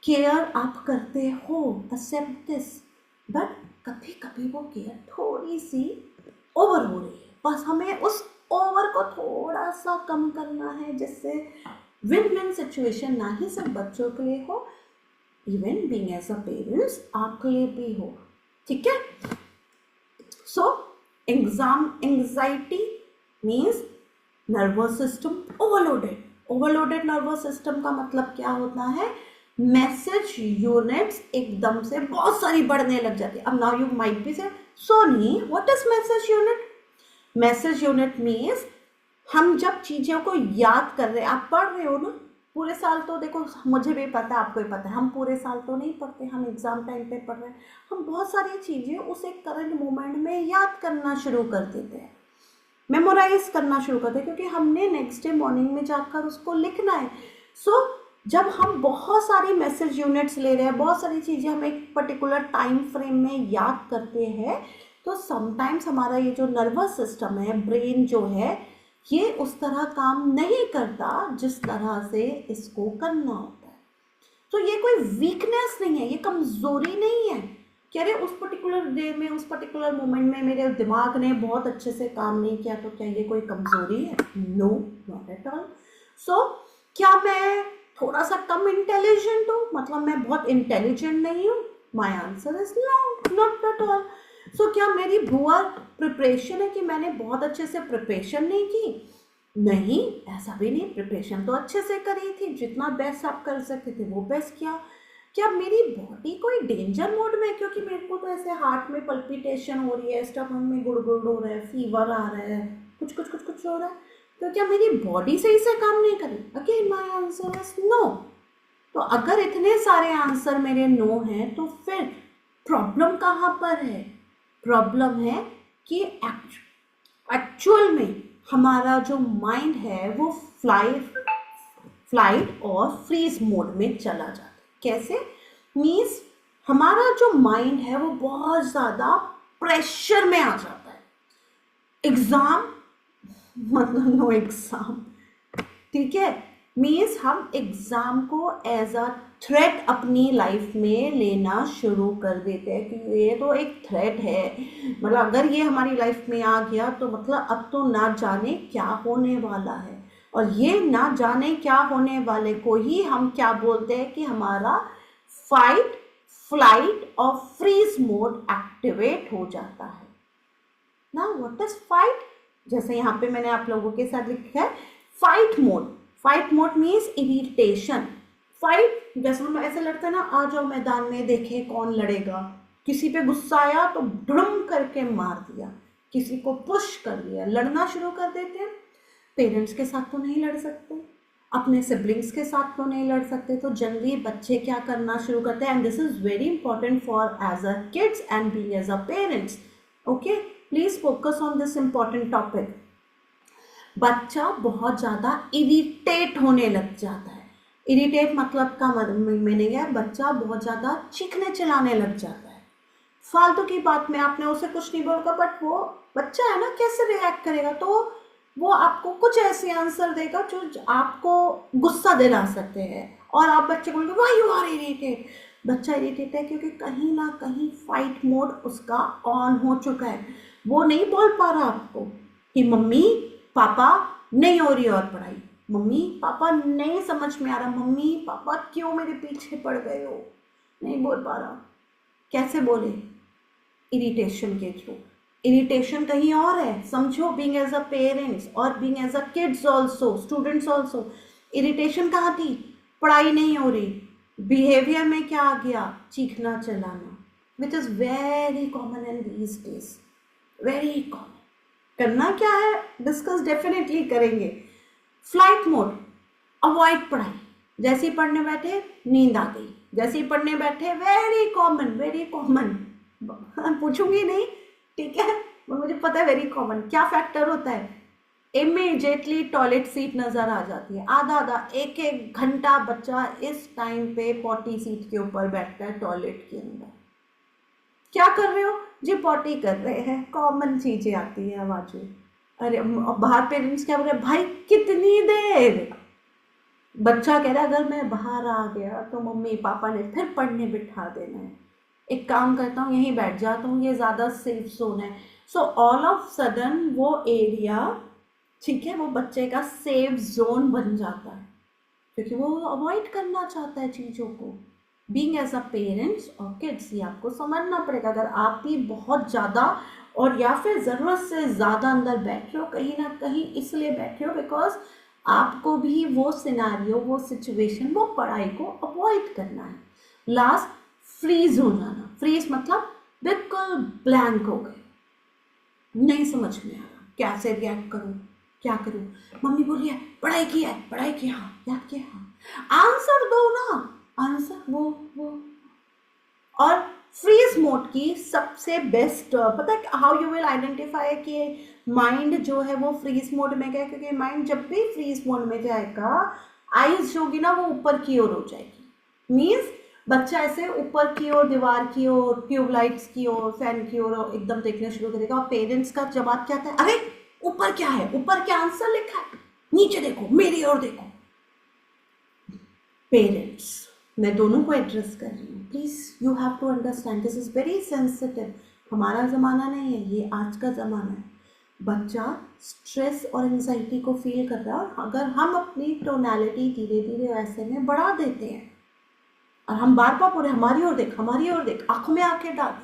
S1: care आप करते हो, एक्सेप्ट दिस, बट कभी कभी वो केयर थोड़ी सी ओवर हो रही है। बस हमें उस ओवर को थोड़ा सा कम करना है, जिससे विन विन सिचुएशन ना ही सिर्फ बच्चों के लिए हो, even being as a parents आपके लिए भी हो। ठीक है? Exam anxiety means nervous system overloaded nervous system का मतलब क्या होता है? मैसेज यूनिट्स एकदम से बहुत सारी बढ़ने लग जाती है। अब now you might be say, Soni what is message unit? Message unit means हम जब चीज़ों को याद कर रहे हैं, आप पढ़ रहे हो ना पूरे साल, तो देखो मुझे भी पता है, आपको भी पता है, हम पूरे साल तो नहीं पढ़ते, हम एग्ज़ाम टाइम पे पढ़ रहे हैं, हम बहुत सारी चीज़ें उस एक करंट मोमेंट में याद करना शुरू कर देते हैं, मेमोराइज करना शुरू करते हैं, क्योंकि हमने नेक्स्ट डे मॉर्निंग में जाकर उसको लिखना है। जब हम बहुत सारी मैसेज यूनिट्स ले रहे हैं, बहुत सारी चीज़ें हम एक पर्टिकुलर टाइम फ्रेम में याद करते हैं, तो समटाइम्स हमारा ये जो नर्वस सिस्टम है, ब्रेन जो है, ये उस तरह काम नहीं करता जिस तरह से इसको करना होता है। तो ये कोई वीकनेस नहीं है, ये कमज़ोरी नहीं है कि अरे उस पर्टिकुलर डे में, उस पर्टिकुलर मोमेंट में मेरे दिमाग ने बहुत अच्छे से काम नहीं किया, तो क्या ये कोई कमज़ोरी है? No, not at all. क्या मैं थोड़ा सा कम इंटेलिजेंट हूँ, मतलब मैं बहुत इंटेलिजेंट नहीं हूँ? My answer is no, not at all. क्या मेरी पुअर प्रिपरेशन है कि मैंने बहुत अच्छे से प्रिपरेशन नहीं की? नहीं, ऐसा भी नहीं, प्रिपरेशन तो अच्छे से करी थी, जितना बेस्ट आप कर सकते थे वो बेस्ट किया। क्या मेरी बॉडी कोई डेंजर मोड में, क्योंकि मेरे को तो ऐसे हार्ट में पल्पिटेशन हो रही है, स्टमक में गुड़गुड़ हो रहा है, फीवर आ रहा है, कुछ हो रहा है, तो क्या मेरी बॉडी सही से काम नहीं करी? Again my answer is no. तो अगर इतने सारे आंसर मेरे नो हैं, तो फिर प्रॉब्लम कहाँ पर है? प्रॉब्लम है कि एक्चुअल में हमारा जो माइंड है वो फ्लाइट और फ्रीज मोड में चला जाता है। कैसे? मीन्स हमारा जो माइंड है वो बहुत ज़्यादा प्रेशर में आ जाता है। एग्ज़ाम मतलब नो एग्ज़ाम, ठीक है, मीन्स हम एग्ज़ाम को एज अ थ्रेट अपनी लाइफ में लेना शुरू कर देते हैं कि ये तो एक थ्रेट है, मतलब अगर ये हमारी लाइफ में आ गया तो मतलब अब तो ना जाने क्या होने वाला है। और ये ना जाने क्या होने वाले को ही हम क्या बोलते हैं कि हमारा फाइट, फ्लाइट और फ्रीज मोड एक्टिवेट हो जाता है ना। What is fight? जैसे यहाँ पे मैंने आप लोगों के साथ लिखा है fight mode. Fight mode means irritation. Fight जैसे हम ऐसे लड़ते हैं ना, आ जाओ मैदान में देखें कौन लड़ेगा। किसी पे गुस्सा आया तो धड़म करके मार दिया, किसी को पुश कर दिया, लड़ना शुरू कर देते हैं। पेरेंट्स के साथ तो नहीं लड़ सकते, अपने सिबलिंग्स के साथ तो नहीं लड़ सकते, तो जनरली बच्चे क्या करना शुरू करते हैं, and this is very important for as a kids and being as a parents. Okay, please focus on this important topic. बच्चा बहुत ज़्यादा इरिटेट होने लग जाता है। इरिटेट मतलब का मीनिंग है बच्चा बहुत ज़्यादा चीखने चिल्लाने लग जाता है। फालतू की बात में आपने उसे कुछ नहीं बोला, बट वो बच्चा है ना, कैसे रिएक्ट करेगा, तो वो आपको कुछ ऐसे आंसर देगा जो आपको गुस्सा दिला सकते हैं, और आप बच्चे को बोलोगे वाई यू आर इरिटेट। बच्चा इरिटेट है क्योंकि कहीं ना कहीं फाइट मोड उसका ऑन हो चुका है। वो नहीं बोल पा रहा आपको कि मम्मी पापा नहीं हो रही और पढ़ाई, मम्मी पापा नहीं समझ में आ रहा, मम्मी पापा क्यों मेरे पीछे पड़ गए हो, नहीं बोल पा रहा। कैसे बोले? इरिटेशन के थ्रू। इरिटेशन कहीं और है, समझो, बीइंग एज अ पेरेंट्स और being as a kids also, students also. Irritation कहाँ थी? पढ़ाई नहीं हो रही, बिहेवियर में क्या आ गया? चीखना चिल्लाना, which is very common in these days, very common. करना क्या है, डिस्कस डेफिनेटली करेंगे। फ्लाइट मोड, अवॉइड पढ़ाई, जैसे ही पढ़ने बैठे नींद आ गई, जैसे ही पढ़ने बैठे, वेरी कॉमन, वेरी कॉमन, पूछूंगी नहीं, ठीक है, मुझे पता है वेरी कॉमन। क्या फैक्टर होता है? इमीडिएटली टॉयलेट सीट नजर आ जाती है। आधा आधा एक एक घंटा बच्चा इस टाइम पे पॉटी सीट के ऊपर बैठता है टॉयलेट के अंदर। क्या कर रहे हो जी? पॉटी कर रहे हैं। कॉमन चीजें आती है आवाजें। अरे बाहर पेरेंट्स क्या बोल रहे हैं, भाई कितनी देर? बच्चा कह रहा है अगर मैं बाहर आ गया तो मम्मी पापा ने फिर पढ़ने बिठा देना है, एक काम करता हूँ यहीं बैठ जाता हूँ, ये ज़्यादा सेफ जोन है। सो ऑल ऑफ सडन वो एरिया, ठीक है, वो बच्चे का सेफ जोन बन जाता है क्योंकि वो अवॉइड करना चाहता है चीज़ों को। बीइंग एज अ पेरेंट्स और किड्स, ये आपको समझना पड़ेगा। अगर आप भी बहुत ज़्यादा और या फिर ज़रूरत से ज़्यादा अंदर बैठ रहे हो, कहीं ना कहीं इसलिए बैठ रहे हो बिकॉज आपको भी वो सिनारियो, वो सिचुएशन, वो पढ़ाई को अवॉइड करना है। लास्ट, फ्रीज हो जाना। फ्रीज मतलब बिल्कुल ब्लैंक हो गए, नहीं समझ में आ रहा कैसे रिएक्ट करूं, क्या करूं। मम्मी बोली है पढ़ाई की है, पढ़ाई की, हाँ याद किया, हाँ आंसर दो ना, आंसर वो। और फ्रीज मोड की सबसे बेस्ट पता है हाउ यू विल आइडेंटिफाई कि माइंड जो है वो फ्रीज मोड में गया? क्योंकि माइंड जब भी फ्रीज मोड में जाएगा, आईज जो होगी ना वो ऊपर की ओर हो जाएगी। मीन्स बच्चा ऐसे ऊपर की ओर, दीवार की ओर, ट्यूबलाइट्स की ओर, फैन की ओर एकदम देखना शुरू करेगा। और पेरेंट्स का जवाब क्या आता है? अरे ऊपर क्या है, ऊपर क्या आंसर लिखा है, नीचे देखो, मेरी ओर देखो। पेरेंट्स, मैं दोनों को एड्रेस कर रही हूँ, please you have to understand, this is very sensitive. हमारा ज़माना नहीं है, ये आज का ज़माना है। बच्चा स्ट्रेस और एंजाइटी को फील कर रहा है, अगर हम अपनी टोनैलिटी धीरे धीरे ऐसे में बढ़ा देते हैं और हम बार बार बोले हमारी ओर देख, हमारी ओर देख, आंखों में आंखें डाल,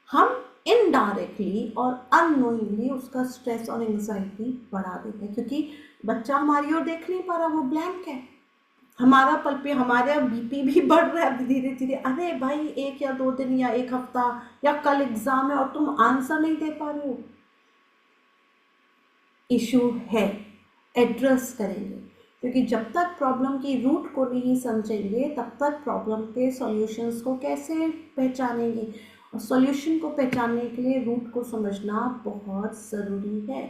S1: हम इनडायरेक्टली और अननोइंगली उसका स्ट्रेस और एंजाइटी बढ़ा देते हैं। क्योंकि बच्चा हमारी ओर देख नहीं पा रहा, वो ब्लैंक है। हमारा पल पे हमारा बीपी भी बढ़ रहा है धीरे धीरे। अरे भाई 1 या 2 दिन या 1 हफ्ता या कल एग्जाम है और तुम आंसर नहीं दे पा रहे हो, इशू है, एड्रेस करेंगे। क्योंकि जब तक प्रॉब्लम की रूट को नहीं समझेंगे तब तक प्रॉब्लम के सॉल्यूशंस को कैसे पहचानेंगे। और सॉल्यूशन को पहचानने के लिए रूट को समझना बहुत ज़रूरी है।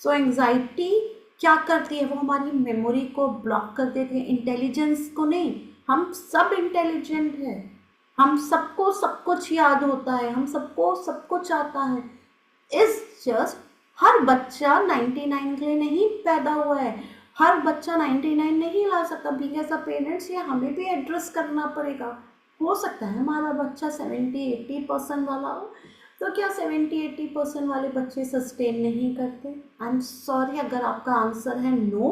S1: सो एंग्जाइटी क्या करती है, वो हमारी मेमोरी को ब्लॉक कर देती है, इंटेलिजेंस को नहीं। हम सब इंटेलिजेंट है, हम सबको सब कुछ याद होता है, हम सबको सब कुछ आता है। इस जस्ट हर बच्चा 99 के लिए नहीं पैदा हुआ है, हर बच्चा 99 नहीं ला सकता। बीइंग एज अ पेरेंट्स ये हमें भी एड्रेस करना पड़ेगा। हो सकता है हमारा बच्चा 70-80% वाला हो, तो क्या 70-80% वाले बच्चे सस्टेन नहीं करते? आई एम सॉरी, अगर आपका आंसर है नो,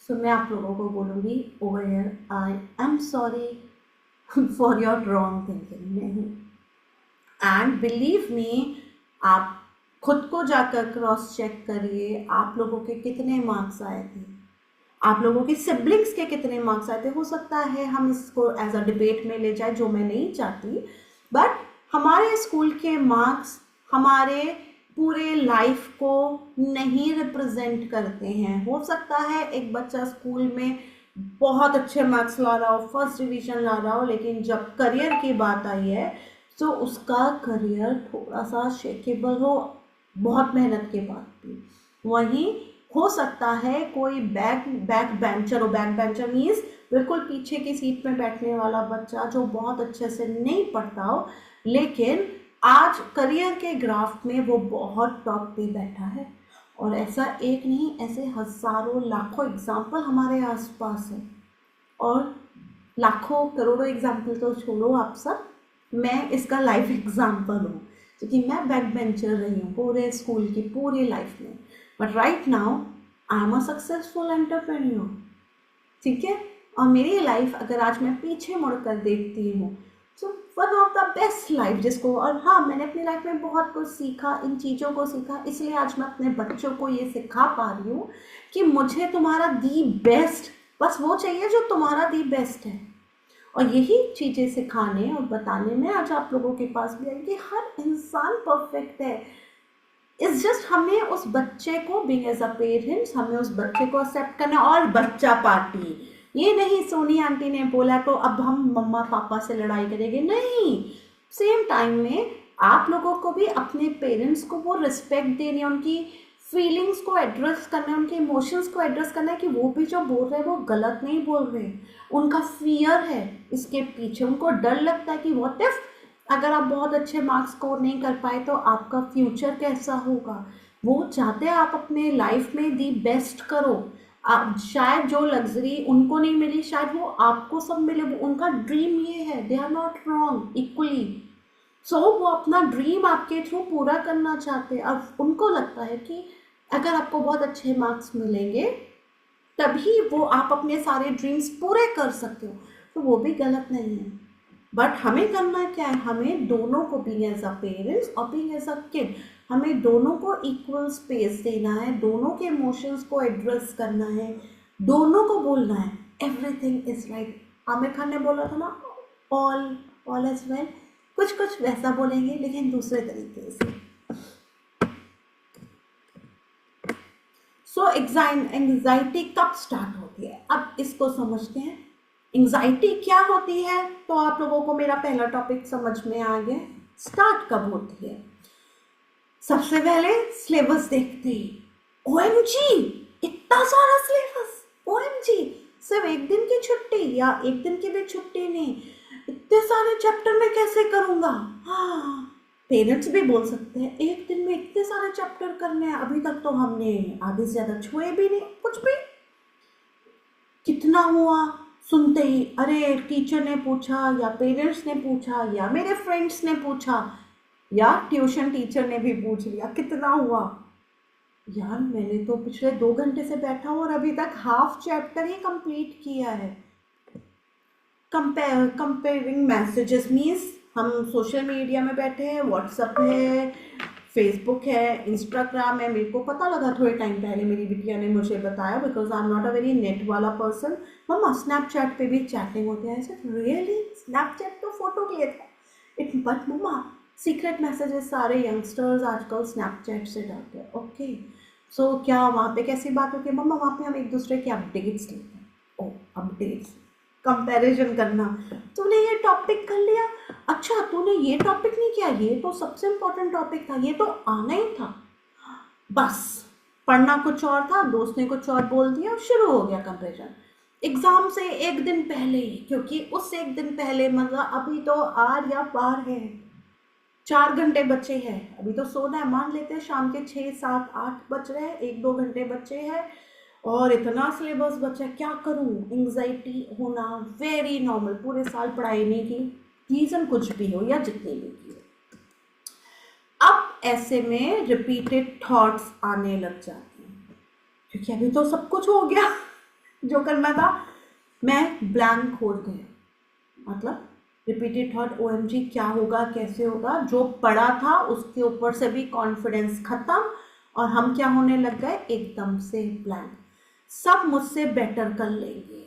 S1: तो मैं आप लोगों को बोलूँगी over here I am sorry for your wrong thinking. नहीं, एंड बिलीव मी, आप खुद को जाकर क्रॉस चेक करिए, आप लोगों के कितने मार्क्स आए थे, आप लोगों के सिबलिंग्स के कितने मार्क्स आए थे। हो सकता है हम इसको एज अ डिबेट में ले जाए, जो मैं नहीं चाहती, बट हमारे स्कूल के मार्क्स हमारे पूरे लाइफ को नहीं रिप्रेजेंट करते हैं। हो सकता है एक बच्चा स्कूल में बहुत अच्छे मार्क्स ला रहा हो, फर्स्ट डिवीजन ला रहा हो, लेकिन जब करियर की बात आई है तो उसका करियर थोड़ा सा शेकेबल हो, बहुत मेहनत के बाद भी। वहीं हो सकता है कोई बैक बेंचर हो, बैक बेंचर मीन्स बिल्कुल पीछे की सीट में बैठने वाला बच्चा जो बहुत अच्छे से नहीं पढ़ता हो, लेकिन आज करियर के ग्राफ में वो बहुत टॉप पे बैठा है। और ऐसा एक नहीं, ऐसे हजारों लाखों एग्जाम्पल हमारे आसपास है। और लाखों करोड़ों एग्जाम्पल तो छोड़ो आप सब, मैं इसका लाइफ एग्जाम्पल हूँ, क्योंकि मैं बैक बेंचर रही हूँ पूरे स्कूल की पूरी लाइफ में। But right now I am a successful entrepreneur, ठीक है। और मेरी लाइफ अगर आज मैं पीछे मुड़कर देखती हूँ तो one of the best life जिसको, और हाँ, मैंने अपनी लाइफ में बहुत कुछ सीखा, इन चीज़ों को सीखा, इसलिए आज मैं अपने बच्चों को ये सिखा पा रही हूँ कि मुझे तुम्हारा दी बेस्ट, बस वो चाहिए जो तुम्हारा दी बेस्ट है। और यही चीज़ें सिखाने और बताने में आज आप लोगों के पास भी है कि हर इंसान परफेक्ट है। इट्स जस्ट हमें उस बच्चे को, बीइंग एज अ पेरेंट्स, हमें उस बच्चे को एक्सेप्ट करना। और बच्चा पार्टी, ये नहीं सोनी आंटी ने बोला तो अब हम मम्मा पापा से लड़ाई करेंगे, नहीं। सेम टाइम में आप लोगों को भी अपने पेरेंट्स को वो रिस्पेक्ट देनी है, उनकी फीलिंग्स को एड्रेस करना है, उनके इमोशंस को एड्रेस करना है कि वो भी जो बोल रहे हैं वो गलत नहीं बोल रहे, उनका फियर है इसके पीछे, उनको डर लगता है कि व्हाट इफ अगर आप बहुत अच्छे मार्क्स स्कोर नहीं कर पाए तो आपका फ्यूचर कैसा होगा। वो चाहते हैं आप अपने लाइफ में दी बेस्ट करो। आप शायद जो लग्जरी उनको नहीं मिली, शायद वो आपको सब मिले, वो उनका ड्रीम ये है, they are not wrong equally. So वो अपना ड्रीम आपके थ्रू पूरा करना चाहते हैं। अब उनको लगता है कि अगर आपको बहुत अच्छे मार्क्स मिलेंगे तभी वो आप अपने सारे ड्रीम्स पूरे कर सकते हो, तो वो भी गलत नहीं है। बट हमें करना क्या है, हमें दोनों को, बीइंग एज अ पेरेंट्स और बीइंग एज अ किड, हमें दोनों को इक्वल स्पेस देना है, दोनों के इमोशंस को एड्रेस करना है, दोनों को बोलना है everything is right. Aamir Khan ने बोला था ना, ऑल इज वेल, कुछ कुछ वैसा बोलेंगे लेकिन दूसरे तरीके से। सो एंग्जाइटी कब स्टार्ट होती है, अब इसको समझते हैं। एंग्जाइटी क्या होती है, तो आप लोगों को मेरा पहला टॉपिक समझ में आ गया। स्टार्ट कब होती है, सबसे पहले सिलेबस देखते ही ओएमजी इतना सारा सिलेबस, ओएमजी सिर्फ एक दिन की छुट्टी, या एक दिन की भी छुट्टी नहीं, इतने सारे चैप्टर में कैसे करूँगा। हाँ, पेरेंट्स भी बोल सकते हैं एक दिन में इतने सारे चैप्टर करने हैं, अभी तक तो हमने आधे से ज़्यादा छुए भी नहीं, कुछ भी। कितना हुआ सुनते ही, अरे टीचर ने पूछा, या पेरेंट्स ने पूछा, या मेरे फ्रेंड्स ने पूछा, या ट्यूशन टीचर ने भी पूछ लिया कितना हुआ। यार मैंने तो पिछले 2 घंटे से बैठा हूँ और अभी तक हाफ चैप्टर ही कंप्लीट किया है। कंपेयरिंग मैसेजेस मीन्स हम सोशल मीडिया में बैठे हैं, व्हाट्सएप है, फेसबुक है, इंस्टाग्राम है। मेरे को पता लगा थोड़े टाइम पहले, मेरी बिटिया ने मुझे बताया, because I am not a very net वाला पर्सन। मम्मा स्नैपचैट पे भी चैटिंग होती है। ऐसे रियली, स्नैपचैट तो फोटो के लिए था इट, बट मम्मा सीक्रेट मैसेजेस सारे यंगस्टर्स आजकल स्नैपचैट से डालते हैं। ओके, सो क्या वहाँ पे कैसी बात होती है मम्मा, वहाँ पे हम एक दूसरे के अपडेट्स लेते हैं। ओ अपडेट्स, कंपैरिजन करना, तूने ये टॉपिक कर लिया, अच्छा तूने ये टॉपिक नहीं किया, ये तो सबसे इम्पोर्टेंट टॉपिक था, ये तो आना ही था। बस पढ़ना कुछ और था, दोस्त ने कुछ और बोल दिया, शुरू हो गया कंपेरिजन एग्जाम से एक दिन पहले ही, क्योंकि उस एक दिन पहले मतलब अभी तो आर या पार है, 4 घंटे बचे हैं, अभी तो सोना है, मान लेते हैं शाम के 6 7 8 बज रहे हैं, 1 2 घंटे बचे हैं और इतना सिलेबस बचा है, क्या करूं। एंग्जाइटी होना वेरी नॉर्मल, पूरे साल पढ़ाई नहीं की, रीजन कुछ भी हो या जितनी भी की हो। अब ऐसे में रिपीटेड थॉट्स आने लग जाते हैं, क्योंकि अभी तो सब कुछ हो गया जो करना था, मैं ब्लैंक हो गया। मतलब रिपीटेड थॉट, OMG क्या होगा, कैसे होगा, जो पढ़ा था उसके ऊपर से भी कॉन्फिडेंस खत्म, और हम क्या होने लग गए, एकदम से ब्लैंक। सब मुझसे बेटर कर लेंगे,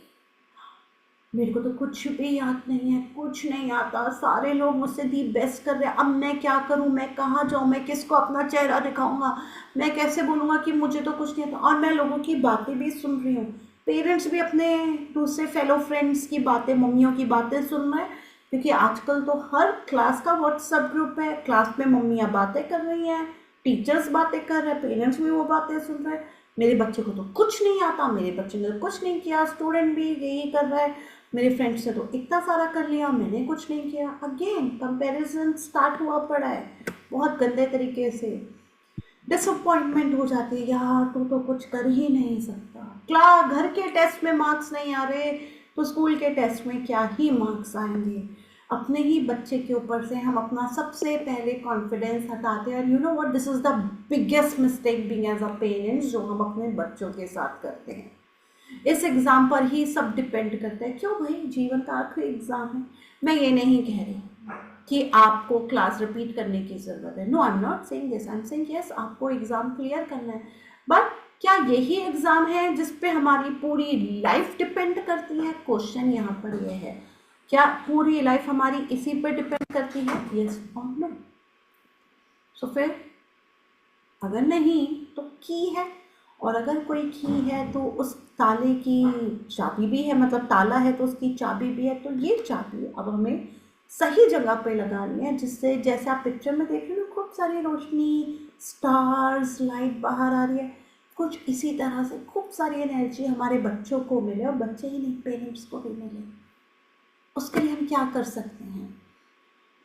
S1: मेरे को तो कुछ भी याद नहीं है, कुछ नहीं आता, सारे लोग मुझसे दी बेस्ट कर रहे हैं, अब मैं क्या करूं, मैं कहाँ जाऊं, मैं किसको अपना चेहरा दिखाऊंगा, मैं कैसे बोलूँगा कि मुझे तो कुछ नहीं आता। और मैं लोगों की बातें भी सुन रही हूँ, पेरेंट्स भी अपने दूसरे फेलो फ्रेंड्स की बातें, मम्मियों की बातें सुन रहे हैं, क्योंकि आजकल तो हर क्लास का व्हाट्सएप ग्रुप है, क्लास में मम्मियाँ बातें कर रही हैं, टीचर्स बातें कर रहे हैं, पेरेंट्स भी वो बातें सुन रहे हैं। मेरे बच्चे को तो कुछ नहीं आता, मेरे बच्चे ने तो कुछ नहीं किया, स्टूडेंट भी यही कर रहा है, मेरे फ्रेंड्स ने तो इतना सारा कर लिया, मैंने कुछ नहीं किया। अगेन कंपैरिजन स्टार्ट हुआ पड़ा है बहुत गंदे तरीके से। डिसअपॉइंटमेंट हो जाती है, यार तू तो कुछ कर ही नहीं सकता, क्लास घर के टेस्ट में मार्क्स नहीं आ रहे तो स्कूल के टेस्ट में क्या ही मार्क्स आएंगे। अपने ही बच्चे के ऊपर से हम अपना सबसे पहले कॉन्फिडेंस हटाते हैं, और you know what, this is the biggest mistake being as a parents जो हम अपने बच्चों के साथ करते हैं। इस एग्ज़ाम पर ही सब डिपेंड करता है। क्यों भाई, जीवन का आखिरी एग्ज़ाम है। मैं ये नहीं कह रही कि आपको क्लास रिपीट करने की ज़रूरत है, no I am not saying this, I am saying yes आपको एग्ज़ाम क्लियर करना है, बट क्या यही एग्ज़ाम है जिस पे हमारी पूरी लाइफ डिपेंड करती है? क्वेश्चन यहाँ पर यह है, क्या पूरी लाइफ हमारी इसी पे डिपेंड करती है, यस और नो? सो फिर अगर नहीं तो की है, और अगर कोई की है तो उस ताले की चाबी भी है, मतलब ताला है तो उसकी चाबी भी है, तो ये चाबी अब हमें सही जगह पे लगानी है, जिससे जैसे आप पिक्चर में देख रहे हो खूब सारी रोशनी, स्टार्स, लाइट बाहर आ रही है, कुछ इसी तरह से खूब सारी एनर्जी हमारे बच्चों को मिले, और बच्चे ही नहीं पेरेंट्स को भी मिले। उसके लिए हम क्या कर सकते हैं?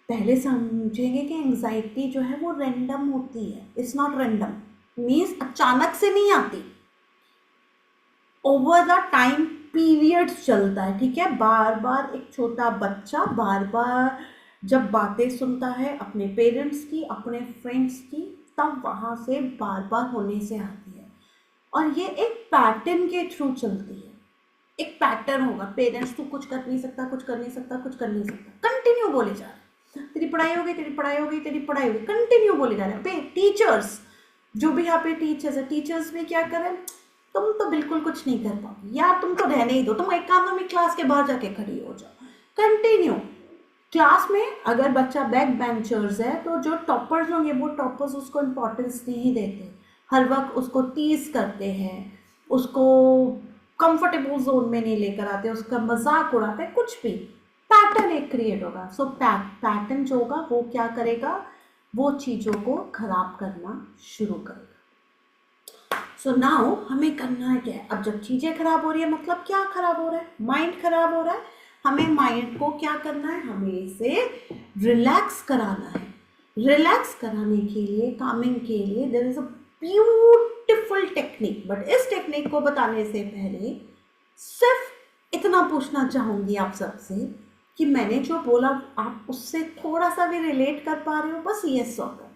S1: पहले समझेंगे कि एंग्जाइटी जो है वो रैंडम होती है, इट्स नॉट रैंडम, मीन्स अचानक से नहीं आती, ओवर द टाइम पीरियड चलता है, ठीक है। बार बार एक छोटा बच्चा बार बार जब बातें सुनता है अपने पेरेंट्स की, अपने फ्रेंड्स की, तब वहाँ से बार बार होने से आती है, और ये एक पैटर्न के थ्रू चलती है। एक पैटर्न होगा, पेरेंट्स तू कुछ कर नहीं सकता, कुछ कर नहीं सकता, कुछ कर नहीं सकता, कंटिन्यू बोले जा रहे, तेरी पढ़ाई हो गई, तेरी पढ़ाई हो गई, तेरी पढ़ाई हो गई, कंटिन्यू बोले जा रहे हैं। टीचर्स, जो भी यहाँ पे टीचर्स है, टीचर्स भी क्या करें, तुम तो बिल्कुल कुछ नहीं कर पाओगे यार, तुम तो रहने ही दो, तुम एक काम में क्लास के बाहर जाके खड़ी हो जाओ। कंटिन्यू क्लास में अगर बच्चा बैक बेंचर्स है तो जो टॉपर्स होंगे वो टॉपर्स उसको इम्पोर्टेंस नहीं देते, हर वक्त उसको टीज करते हैं, उसको कंफर्टेबल जोन में नहीं लेकर आते, उसका मजाक उड़ाते, कुछ भी पैटर्न एक क्रिएट होगा। सो पैटर्न जो होगा वो क्या करेगा, वो चीज़ों को खराब करना शुरू करेगा। सो नाउ हमें करना है क्या है, अब जब चीज़ें खराब हो रही है, मतलब क्या खराब हो रहा है, माइंड खराब हो रहा है, हमें माइंड को क्या करना है, हमें इसे रिलैक्स कराना है। रिलैक्स कराने के लिए, कामिंग के लिए there is a beautiful technique, but इस टेक्निक को बताने से पहले सिर्फ इतना पूछना चाहूँगी आप सबसे कि मैंने जो बोला आप उससे थोड़ा सा भी रिलेट कर पा रहे हो, बस यस और नो,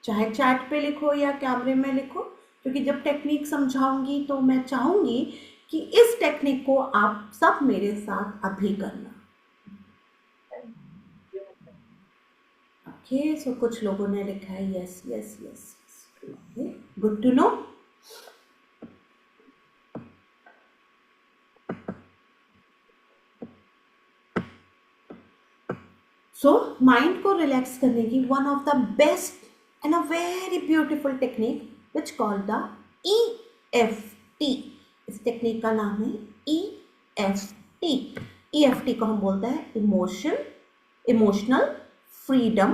S1: चाहे चैट पे लिखो या कैमरे में लिखो, क्योंकि जब टेक्निक समझाऊंगी तो मैं चाहूँगी कि इस टेक्निक को आप सब मेरे साथ अभी करना। ओके, सो कुछ लोगों ने लिखा है yes yes yes, good to know. So mind को रिलैक्स करने की one of the best and a very beautiful technique which called the EFT। इस टेक्निक का नाम है EFT। EFT को हम बोलते हैं emotion, emotional freedom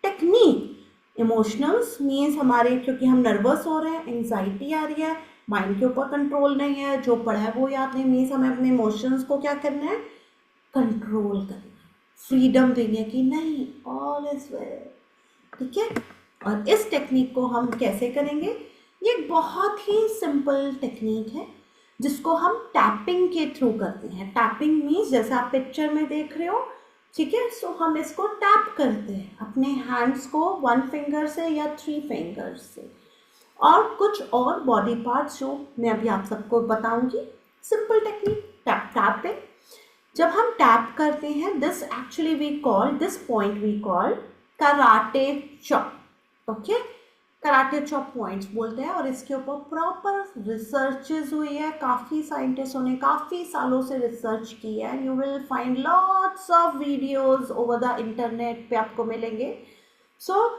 S1: technique. Emotionals means हमारे, क्योंकि हम नर्वस हो रहे हैं, एंजाइटी आ रही है, माइंड के ऊपर कंट्रोल नहीं है, जो पढ़ा है वो याद नहीं, मीन्स हमें अपने इमोशंस को क्या करना है, कंट्रोल करना है, फ्रीडम देने की नहीं, ऑल इज वेल, ठीक है। और इस टेक्निक को हम कैसे करेंगे, ये एक बहुत ही सिंपल टेक्निक है जिसको हम टैपिंग के थ्रू करते हैं। टैपिंग मीन्स जैसे आप पिक्चर में देख रहे हो, ठीक है, सो हम इसको टैप करते हैं अपने हैंड्स को 1 फिंगर से या 3 फिंगर्स से, और कुछ और बॉडी पार्ट्स जो मैं अभी आप सबको बताऊंगी। Simple technique tap tapping. जब हम टैप करते हैं, this actually we call, this point we call karate chop, okay, karate chop points बोलते हैं। और इसके ऊपर प्रॉपर रिसर्चेस हुई है, काफ़ी साइंटिस्टों ने काफ़ी सालों से रिसर्च की है। You will find lots of videos over the internet पे आपको मिलेंगे। सो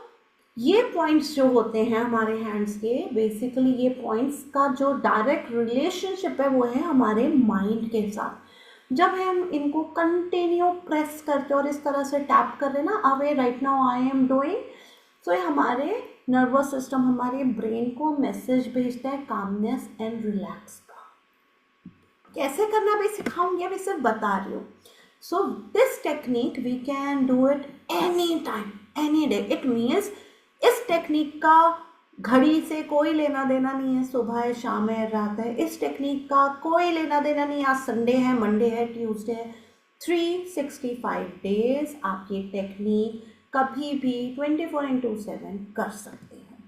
S1: ये पॉइंट्स जो होते हैं हमारे हैंड्स के, बेसिकली ये पॉइंट्स का जो डायरेक्ट रिलेशनशिप है वो है हमारे माइंड के साथ। जब हम इनको कंटिन्यू प्रेस करते और इस तरह से टैप कर रहे हैं ना, away right now I am doing, तो ये हमारे नर्वस सिस्टम, हमारे ब्रेन को मैसेज भेजता है कामनेस एंड रिलैक्स का। कैसे करना भी सिखाऊंगी, अभी सिर्फ बता रही हूँ। So this technique we can do it any time, any day. It means इस टेक्निक का घड़ी से कोई लेना देना नहीं है, सुबह है, शाम है, रात है, इस टेक्निक का कोई लेना देना नहीं। आज संडे है, मंडे है, ट्यूसडे है, 365 डेज आप ये टेक्निक कभी भी 24/7 कर सकते हैं।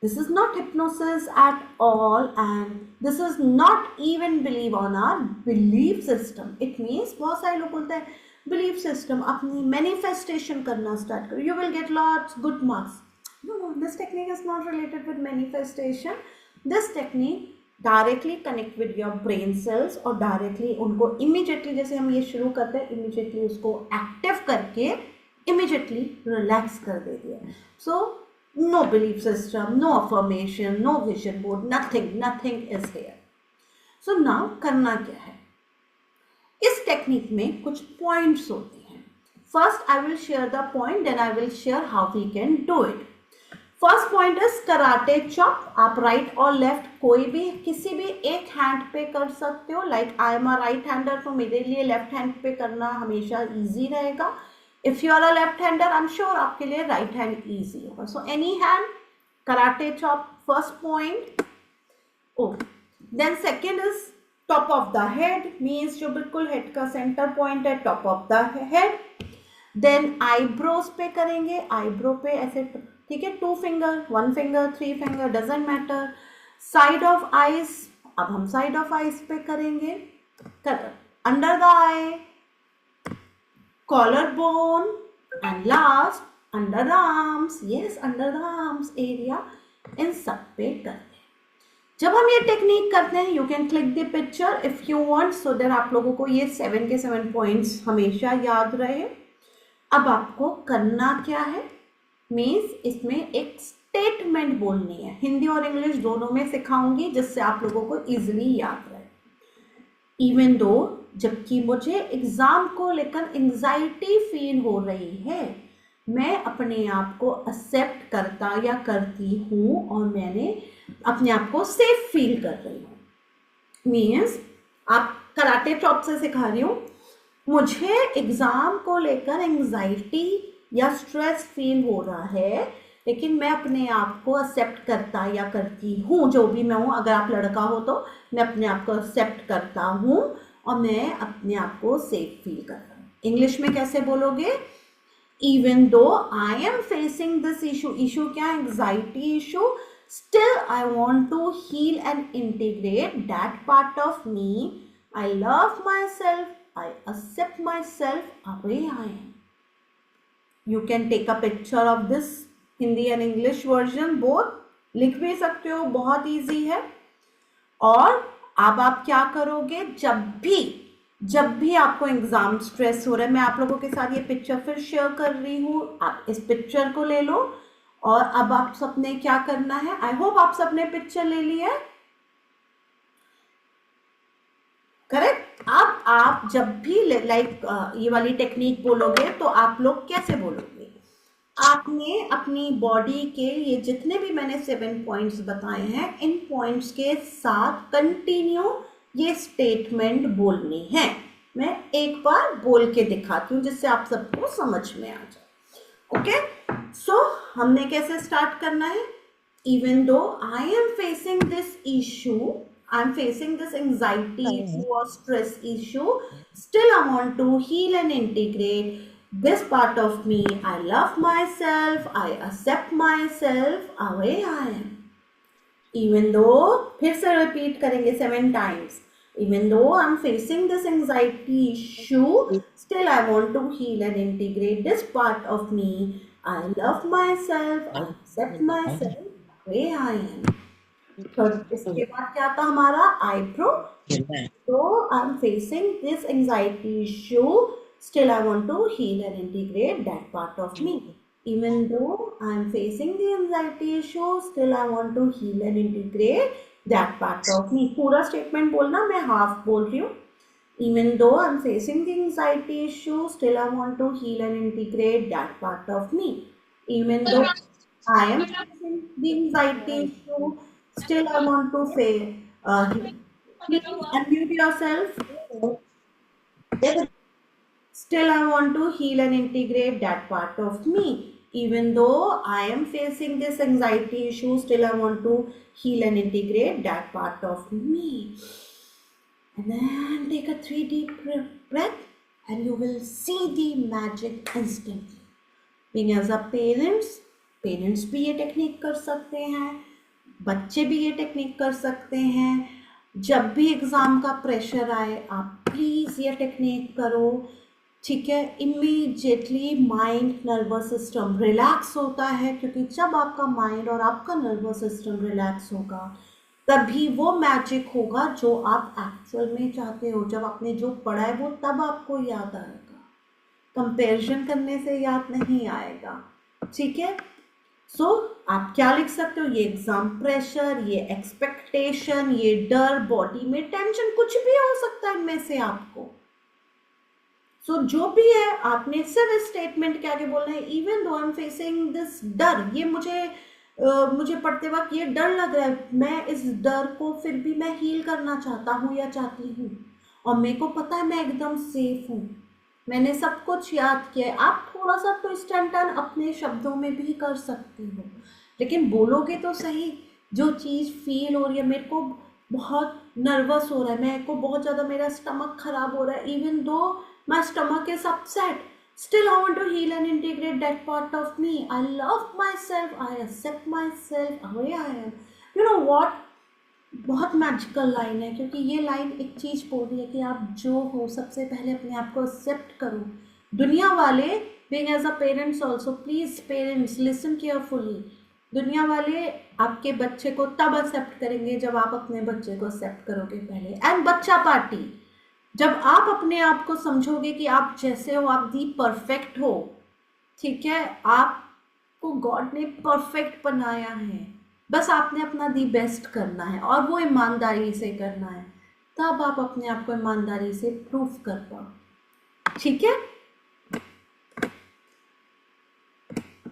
S1: This is not hypnosis at all, and this is not even believe on our belief system. It means बहुत सारे लोग बोलते हैं बिलीफ सिस्टम, अपनी मैनिफेस्टेशन करना स्टार्ट करो, you will get lots good marks. No, this technique is not related with manifestation. This technique directly connect with your brain cells और directly उनको immediately, जैसे हम ये शुरू करते हैं, immediately उसको active करके immediately relax कर देती है। So no belief system, no affirmation, no vision board, nothing is here. So now करना क्या है, इस टेक्निक में कुछ पॉइंट्स होते हैं। First I will share the point, then I will share how we can do it. First point is karate chop. आप right और लेफ्ट कोई भी, किसी भी एक हैंड पे कर सकते हो। Like I am a right hander, तो मेरे लिए लेफ्ट हैंड पे करना हमेशा इजी रहेगा। If you are a left hander, I am sure आपके लिए राइट हैंड इजी होगा। So any hand, karate chop, first point. Oh then second is top of the head, means जो बिल्कुल head का सेंटर पॉइंट है, top of the head. Then eyebrows पे करेंगे, eyebrow पे ऐसे, ठीक है, 2 finger, 1 finger, 3 finger, doesn't matter. Side of eyes, अब हम साइड ऑफ आईज पे करेंगे, under the eye, collar bone, and last under the arms. Yes, under the arms area, इन सब पे करते हैं। जब हम ये टेक्निक करते हैं, you can click the picture if you want, so that आप लोगों को ये 7 के 7 पॉइंट्स हमेशा याद रहे। अब आपको करना क्या है, मीन्स इसमें एक स्टेटमेंट बोलनी है, हिंदी और इंग्लिश दोनों में सिखाऊंगी जिससे आप लोगों को इजीली याद रहे। इवन दो, जबकि मुझे एग्जाम को लेकर एंजाइटी फील हो रही है, मैं अपने आप को एक्सेप्ट करता या करती हूँ और मैंने अपने आप को सेफ फील कर रही हूँ। मीन्स आप कराटे चॉप से सिखा रही हूँ, मुझे एग्जाम को लेकर एंजाइटी या स्ट्रेस फील हो रहा है, लेकिन मैं अपने आप को एक्सेप्ट करता या करती हूँ, जो भी मैं हूँ। अगर आप लड़का हो तो मैं अपने आप को एक्सेप्ट करता हूँ और मैं अपने आप को सेफ फील करता हूँ। इंग्लिश में कैसे बोलोगे, even though I am facing this issue, issue क्या है, anxiety issue, still I want to heal and integrate that part of me, I love my self, I accept myself the way I am. You can take a picture of this Hindi and English version both, लिख भी सकते हो, बहुत easy है। और अब आप क्या करोगे, जब भी आपको एग्जाम स्ट्रेस हो रहा है, मैं आप लोगों के साथ ये पिक्चर फिर शेयर कर रही हूँ, आप इस पिक्चर को ले लो। और अब आप सबने क्या करना है, आई होप आप सबने पिक्चर ले ली है, करेक्ट। अब आप आप जब भी ये वाली टेक्निक बोलोगे तो आप लोग कैसे बोलोगे? आपने अपनी बॉडी के ये जितने भी मैंने 7 पॉइंट्स बताए हैं, इन पॉइंट्स के साथ कंटिन्यू ये स्टेटमेंट बोलनी है। मैं एक बार बोल के दिखाती हूँ जिससे आप सबको समझ में आ जाए। ओके, सो हमने कैसे स्टार्ट करना है? Even though I am facing this issue, I'm facing this anxiety issue or stress issue, still I want to heal and integrate this part of me. I love myself, I accept myself, away I am. Even though, फिर से repeat करेंगे 7 times. Even though I'm facing this anxiety issue, still I want to heal and integrate this part of me. I love myself, I accept myself, way I am. तो इसके बाद क्या था हमारा? eyebrow. So I'm facing this anxiety issue, still I want to heal and integrate that part of me. Even though I'm facing the anxiety issue, still I want to heal and integrate that part of me. पूरा statement बोलना, मैं half बोल रही हूँ. Even though I'm facing the anxiety issue, still I want to heal and integrate that part of me. Even though I am facing the anxiety issue, still I want to say, please unmute yourself. Still I want to heal and integrate that part of me. Even though I am facing this anxiety issue, still I want to heal and integrate that part of me. And then take a 3 deep breath and you will see the magic instantly. Being as a parents भी ये technique कर सकते हैं, बच्चे भी ये technique कर सकते हैं। जब भी एग्ज़ाम का प्रेशर आए आप प्लीज़ ये टेक्निक करो, ठीक है? Immediately mind nervous system relax होता है, क्योंकि जब आपका माइंड और आपका नर्वस सिस्टम रिलैक्स होगा तभी वो मैजिक होगा जो आप एक्चुअल में चाहते हो। जब आपने जो पढ़ा है वो तब आपको याद आएगा, कंपैरिजन करने से याद नहीं आएगा, ठीक है? सो आप क्या लिख सकते हो? ये एग्जाम प्रेशर, ये एक्सपेक्टेशन, ये डर, बॉडी में टेंशन, कुछ भी हो सकता है इनमें से आपको। सो जो भी है आपने सिर्फ स्टेटमेंट क्या के बोलना है, even though I am facing this डर, ये मुझे पढ़ते वक्त ये डर लग रहा है, मैं इस डर को फिर भी मैं हील करना चाहता हूँ या चाहती हूँ, और मेरे को पता है मैं एकदम सेफ हूँ, मैंने सब कुछ याद किया है। आप थोड़ा सा ट्विस्ट एंड टर्न अपने शब्दों में भी कर सकते हो, लेकिन बोलोगे तो सही। जो चीज़ फील हो रही है, मेरे को बहुत नर्वस हो रहा है, मेरे को बहुत ज़्यादा मेरा स्टमक खराब हो रहा है, even though my stomach is upset, still I want to heal and integrate that part of me. I love myself, I accept myself, away I am. You know what? बहुत मैजिकल लाइन है, क्योंकि ये line एक चीज़ बोल रही है कि आप जो हो सबसे पहले अपने आप को एक्सेप्ट करो। दुनिया वाले, being as a parents also, please parents listen carefully, दुनिया वाले आपके बच्चे को तब एक्सेप्ट करेंगे जब आप अपने बच्चे को एक्सेप्ट करोगे पहले। एंड बच्चा पार्टी, जब आप अपने आप को समझोगे कि आप जैसे हो, आप दी परफेक्ट हो, ठीक है? आपको गॉड ने परफेक्ट बनाया है, बस आपने अपना दी बेस्ट करना है और वो ईमानदारी से करना है, तब आप अपने आप को ईमानदारी से प्रूफ कर पाओ, ठीक है?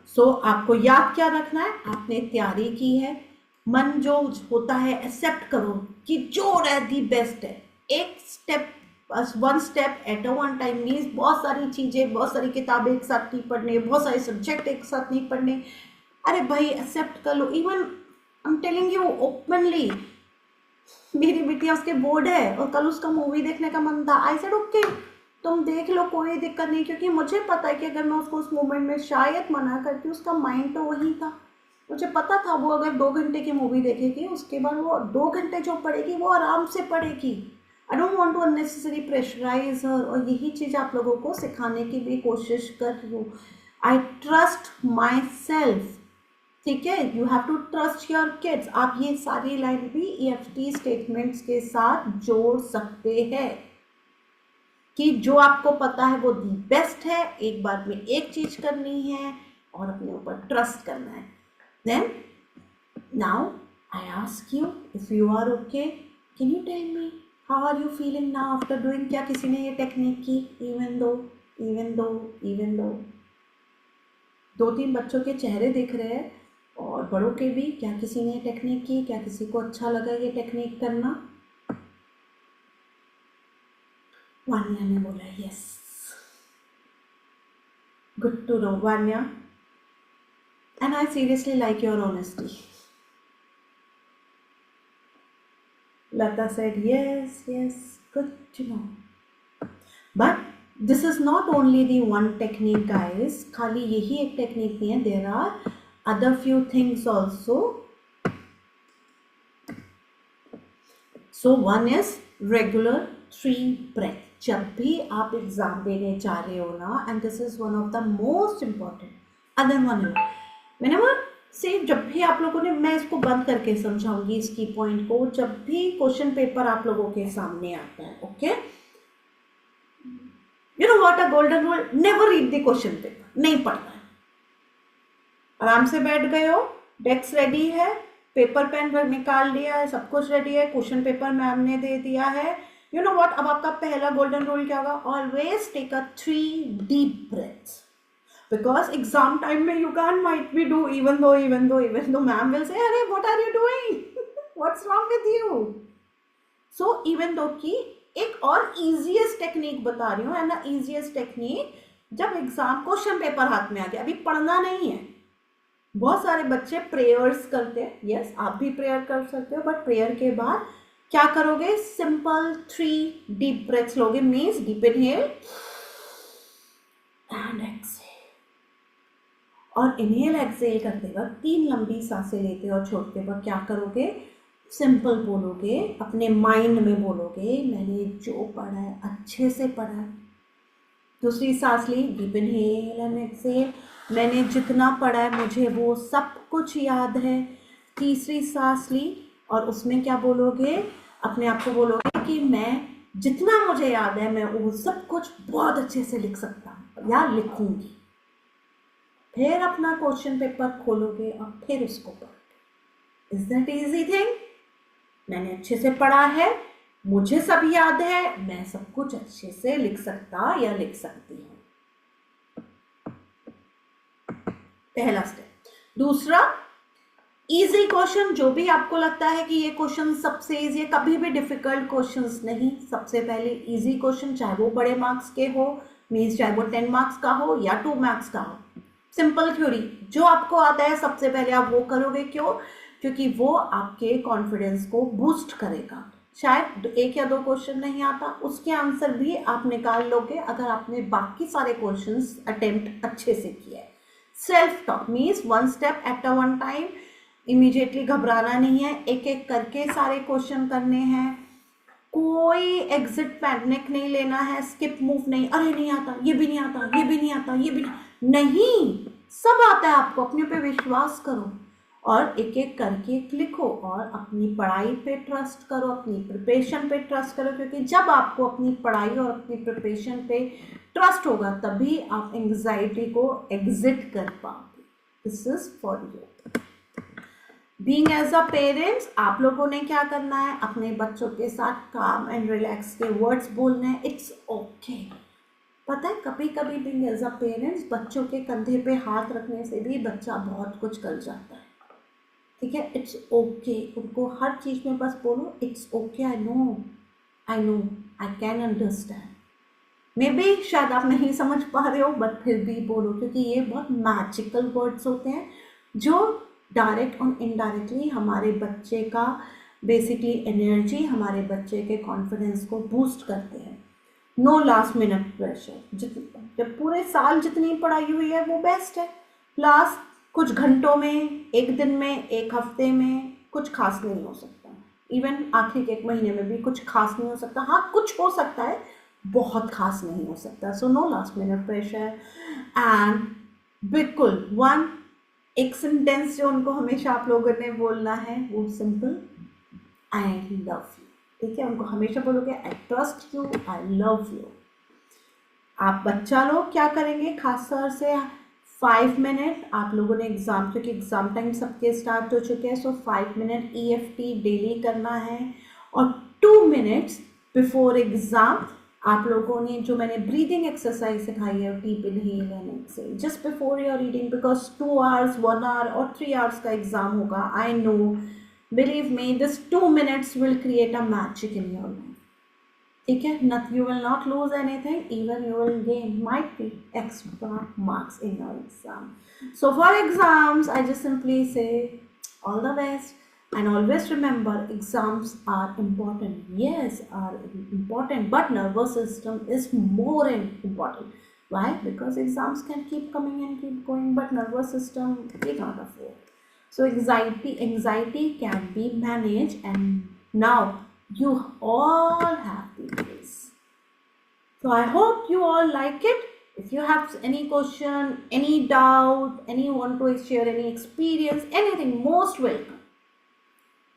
S1: सो आपको याद क्या रखना है? आपने तैयारी की है, मन जो होता है एक्सेप्ट करो कि जो हो रहा है दी बेस्ट है। एक स्टेप, बस one step at a one time means बहुत सारी चीज़ें, बहुत सारी किताबें एक साथ नहीं पढ़ने, बहुत सारे सब्जेक्ट एक साथ नहीं पढ़ने। अरे भाई एक्सेप्ट कर लो। Even I am telling you openly, मेरी बेटिया उसके बोर्ड है और कल उसका मूवी देखने का मन था, आई सेड ओके तुम देख लो, कोई दिक्कत नहीं, क्योंकि मुझे पता है कि अगर मैं उसको उस मोमेंट में शायद मना करती, उसका माइंड तो वही था, मुझे पता था वो अगर 2 घंटे की मूवी देखेगी उसके बाद वो 2 घंटे जो पढ़ेगी वो आराम से पढ़ेगी। I don't want to unnecessary pressurise her, और यही चीज़ आप लोगों को सिखाने की भी कोशिश कर रही हूँ। आई ट्रस्ट माई सेल्फ, ठीक है? You have to trust your kids. आप ये सारी लाइन भी EFT स्टेटमेंट्स के साथ जोड़ सकते हैं कि जो आपको पता है वो दी बेस्ट है, एक बार में एक चीज़ करनी है और अपने ऊपर ट्रस्ट करना है। Then now I ask you, if you are okay, can you tell me how are you feeling now after doing? क्या किसी ने ये टेक्निक की? इवन दो 2-3 बच्चों के चेहरे दिख रहे हैं और बड़ों के भी। क्या किसी ने टेक्निक की? क्या किसी को अच्छा लगा ये टेक्निक करना? वान्या ने बोला yes, good to know Vanya, and I seriously like your honesty. Lata said yes, good to know. But this is not only the one technique, guys. खाली यही एक टेक्निक नहीं है. There are other few things also. So one is regular 3 breath. जब भी आप exam देने जा रहे हो ना, and this is one of the most important. Other one is whenever से जब भी आप लोगों ने, मैं इसको बंद करके समझाऊंगी इस की पॉइंट को, जब भी क्वेश्चन पेपर आप लोगों के सामने आता है, okay, you know what a golden rule, never read the question paper. नहीं पढ़ना है. आराम से बैठ गए हो, डेस्क रेडी है, पेपर पेन निकाल लिया है, सब कुछ रेडी है, क्वेश्चन पेपर मैम ने दे दिया है. यू नो व्हाट, अब आपका पहला गोल्डन रूल क्या होगा? Always take a 3 deep breaths. Because exam time में you can't might be do even though ma'am will say, अरे what are you doing? What's wrong with you? So even though की एक और easiest technique बता रही हूँ, and the easiest technique, जब exam question paper हाथ में आ गया, अभी पढ़ना नहीं है. बहुत सारे बच्चे प्रेयर्स करते हैं. यस, आप भी प्रेयर कर सकते हो, बट प्रेयर के बाद क्या करोगे? सिंपल 3 डीप ब्रेथ्स लोगे. Means deep inhale and exhale, और इनहेल एक्सहेल करते वक्त 3 लंबी सांसें लेते और छोड़ते वक्त क्या करोगे? सिंपल बोलोगे, अपने माइंड में बोलोगे, मैंने जो पढ़ा है अच्छे से पढ़ा है. दूसरी सांस ली, डीप इनहेल एंड एक्सहेल, मैंने जितना पढ़ा है मुझे वो सब कुछ याद है. तीसरी सांस ली और उसमें क्या बोलोगे? अपने आप को बोलोगे कि मैं जितना मुझे याद है मैं वो सब कुछ बहुत अच्छे से लिख सकता हूँ या लिखूंगी. फिर अपना क्वेश्चन पेपर खोलोगे और फिर उसको पढ़ोगे. Is that easy thing? मैंने अच्छे से पढ़ा है, मुझे सब याद है, मैं सब कुछ अच्छे से लिख सकता या लिख सकती हूँ. पहला स्टेप. दूसरा, इजी क्वेश्चन, जो भी आपको लगता है कि ये क्वेश्चन सबसे इजी है, कभी भी डिफिकल्ट क्वेश्चंस नहीं. सबसे पहले इजी क्वेश्चन, चाहे वो बड़े मार्क्स के हो, मीन्स चाहे वो 10 मार्क्स का हो या 2 मार्क्स का हो. सिंपल थ्योरी जो आपको आता है सबसे पहले आप वो करोगे. क्यों? क्योंकि वो आपके कॉन्फिडेंस को बूस्ट करेगा. शायद 1 या 2 क्वेश्चन नहीं आता, उसके आंसर भी आप निकाल लोगे अगर आपने बाकी सारे क्वेश्चंस अटेम्प्ट अच्छे से किया है. Self talk means 1 step at a one time. Immediately घबराना नहीं है, एक एक करके सारे क्वेश्चन करने हैं. कोई एग्जिट पैनिक नहीं लेना है, स्किप मूव नहीं, अरे नहीं आता, ये भी नहीं आता, ये भी नहीं आता, ये भी नहीं, सब आता है आपको. अपने पे विश्वास करो और एक एक करके लिखो और अपनी पढ़ाई पे ट्रस्ट करो, अपनी प्रिपरेशन पे ट्रस्ट करो. क्योंकि जब आपको अपनी पढ़ाई और अपनी प्रिपरेशन पे ट्रस्ट होगा तभी आप एंग्जाइटी को एग्जिट कर पाओगे. This is for you. Being as a parents, आप लोगों ने क्या करना है? अपने बच्चों के साथ काम एंड रिलैक्स के वर्ड्स बोलने हैं. It's okay. पता है कभी कभी बीइंग एज अ पेरेंट्स बच्चों के कंधे पे हाथ रखने से भी बच्चा बहुत कुछ कर जाता है. ठीक है, इट्स ओके. उनको हर चीज़ में बस बोलो it's okay, I know, I can understand. May be शायद आप नहीं समझ पा रहे हो, बट फिर भी बोलो, क्योंकि ये बहुत मैजिकल वर्ड्स होते हैं जो डायरेक्ट और इनडायरेक्टली हमारे बच्चे का बेसिकली एनर्जी, हमारे बच्चे के कॉन्फिडेंस को बूस्ट करते हैं. No last minute pressure. जब पूरे साल जितनी पढ़ाई हुई है वो बेस्ट है. लास्ट कुछ घंटों में, एक दिन में, एक हफ्ते में कुछ खास नहीं हो सकता. इवन आखिरी के 1 महीने में भी कुछ खास नहीं हो सकता. हाँ, कुछ हो सकता है, बहुत खास नहीं हो सकता. So no last minute pressure. And बिल्कुल एक सेंटेंस जो उनको हमेशा आप लोगों ने बोलना है वो सिंपल, आई लव यू. ठीक है, उनको हमेशा बोलोगे I trust you, I love you. आप बच्चा लोग क्या करेंगे? खास तौर से 5 मिनट आप लोगों ने एग्ज़ाम, क्योंकि एग्ज़ाम टाइम सबके स्टार्ट हो चुके हैं, सो 5 मिनट EFT डेली करना है और 2 मिनट्स बिफोर एग्जाम आप लोगों ने जो मैंने ब्रीदिंग एक्सरसाइज सिखाई है, deep inhale and exhale, just before your reading, because 2 hours 1 hour और 3 hours का एग्जाम होगा. I know, believe me, this 2 minutes will create a magic in your life. ठीक है, not, you will not lose anything, even you will gain might be extra marks in your exam. So for exams, I just simply say all the best, and always remember exams are important. Yes, are important, but nervous system is more important. Why? Because exams can keep coming and keep going, but nervous system we can't afford. So anxiety can be managed, and now you all have the. So I hope you all like it. If you have any question, any doubt, any want to share any experience, anything, most welcome.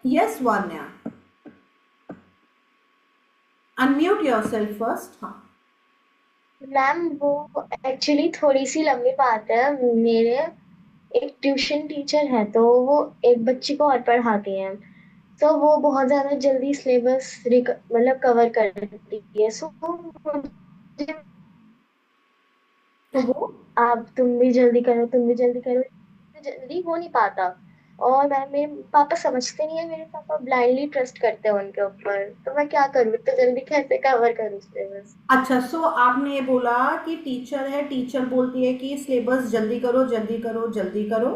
S1: Yes, Vanya. Unmute yourself first. हाँ.
S2: Ma'am वो actually थोड़ी सी लंबी बात है। मेरे एक tuition teacher है तो वो एक बच्ची को और पढ़ाती हैं, तो वो बहुत ज्यादा जल्दी सिलेबस मतलब कवर करती है। सो मुझे
S1: तो वो
S2: आप तुम भी जल्दी करो, तुम भी जल्दी करो, जल्दी हो नहीं पाता। और मैं मेरे पापा समझते नहीं है, मेरे पापा ब्लाइंडली ट्रस्ट करते हैं उनके ऊपर। तो मैं क्या करूँ, तो जल्दी कैसे कवर करूँ सिलेबस।
S1: अच्छा, सो आपने ये बोला कि टीचर है, टीचर बोलती है कि सिलेबस जल्दी करो जल्दी करो जल्दी करो,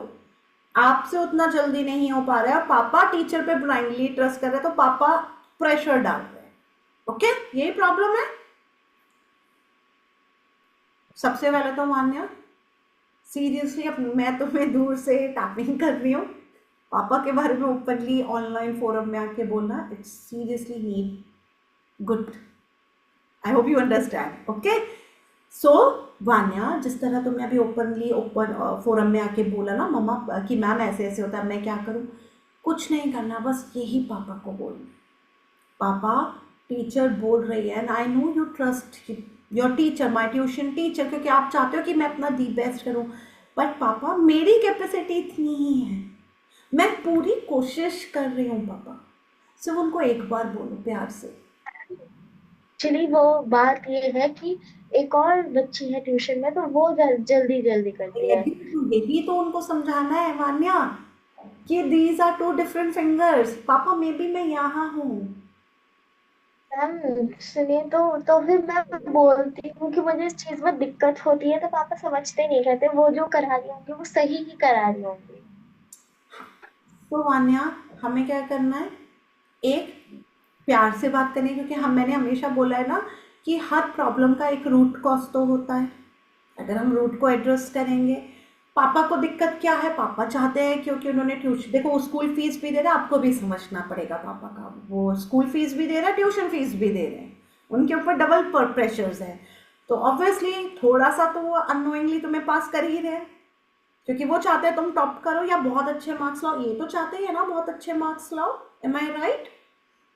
S1: आपसे उतना जल्दी नहीं हो पा रहा है, पापा टीचर पे ब्लाइंडली ट्रस्ट कर रहे हैं, तो पापा प्रेशर डाल रहे हैं. ओके, यही प्रॉब्लम है. सबसे पहले तो मान्य, सीरियसली अब मैं तुम्हें दूर से टैपिंग कर रही हूँ. पापा के बारे में ओपनली ऑनलाइन फोरम में आके बोलना, it's seriously need good. I hope you understand. Okay, so Vanya, जिस तरह तुमने अभी ओपनली ओपन फोरम में आके बोला ना मम्मा कि मैम ऐसे ऐसे होता है, मैं क्या करूँ, कुछ नहीं करना, बस यही पापा को बोलना. पापा, टीचर बोल रही है, and I know you trust your teacher, my tuition teacher, क्योंकि आप चाहते हो कि मैं अपना दी बेस्ट करूँ. बट पापा, मेरी कैपेसिटी इतनी ही है, मैं पूरी कोशिश कर रही हूँ पापा. सिर्फ उनको एक बार बोलो प्यार से.
S2: एक्चुअली वो बात ये है कि एक और बच्ची है ट्यूशन में, तो वो जल्दी जल्दी करती है।
S1: यही तो उनको समझाना है वान्या, कि these are two different fingers. पापा, मे बी मैं यहाँ हूँ.
S2: मैम सुनिए, तो फिर मैं बोलती हूँ कि मुझे इस चीज में दिक्कत होती है, तो पापा समझते नहीं, कहते वो जो करा रही होंगी वो सही ही करा रही होंगी।
S1: तो वान्या, हमें क्या करना है, एक, प्यार से बात करनी है, क्योंकि मैंने हमेशा बोला है ना कि हर प्रॉब्लम का एक रूट कॉज तो होता है. अगर हम रूट को एड्रेस करेंगे, पापा को दिक्कत क्या है, पापा चाहते हैं क्योंकि उन्होंने ट्यूशन, देखो वो स्कूल फीस भी दे रहा है, आपको भी समझना पड़ेगा पापा का, वो स्कूल फीस भी दे रहा है, ट्यूशन फीस भी दे रहे हैं, उनके ऊपर डबल प्रेशर्स है. तो ऑब्वियसली थोड़ा सा तो वो अननोइंगली तुम्हें पास कर ही रहे हैं, क्योंकि वो चाहते हैं तुम टॉप करो या बहुत अच्छे मार्क्स लाओ. ये तो चाहते ही है ना बहुत अच्छे मार्क्स लाओ. एम आई राइट?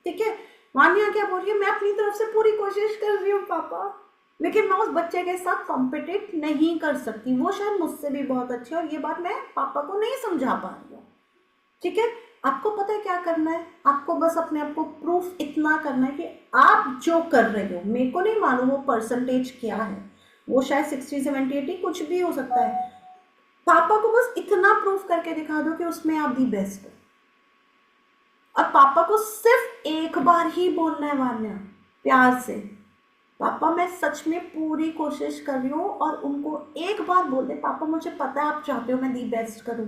S1: ठीक है. वानिया क्या बोल रही है, मैं अपनी तरफ से पूरी कोशिश कर रही हूँ पापा, लेकिन मैं उस बच्चे के साथ कॉम्पिटिट नहीं कर सकती, वो शायद मुझसे भी बहुत अच्छे, और ये बात मैं पापा को नहीं समझा पा रही हूँ. ठीक है, आपको पता है क्या करना है, आपको बस अपने आप को प्रूफ इतना करना है कि आप जो कर रहे हो, मेरे को नहीं मालूम वो परसेंटेज क्या है, वो शायद 60 70 80 कुछ भी हो सकता है, पापा को बस इतना प्रूफ करके दिखा दो कि उसमें आप दी बेस्ट हो. और पापा को सिर्फ एक बार ही बोलना है वान्या, प्यार से, पापा मैं सच में पूरी कोशिश कर रही हूँ, और उनको एक बार बोल दे, पापा मुझे पता है आप चाहते हो मैं दी बेस्ट करूँ,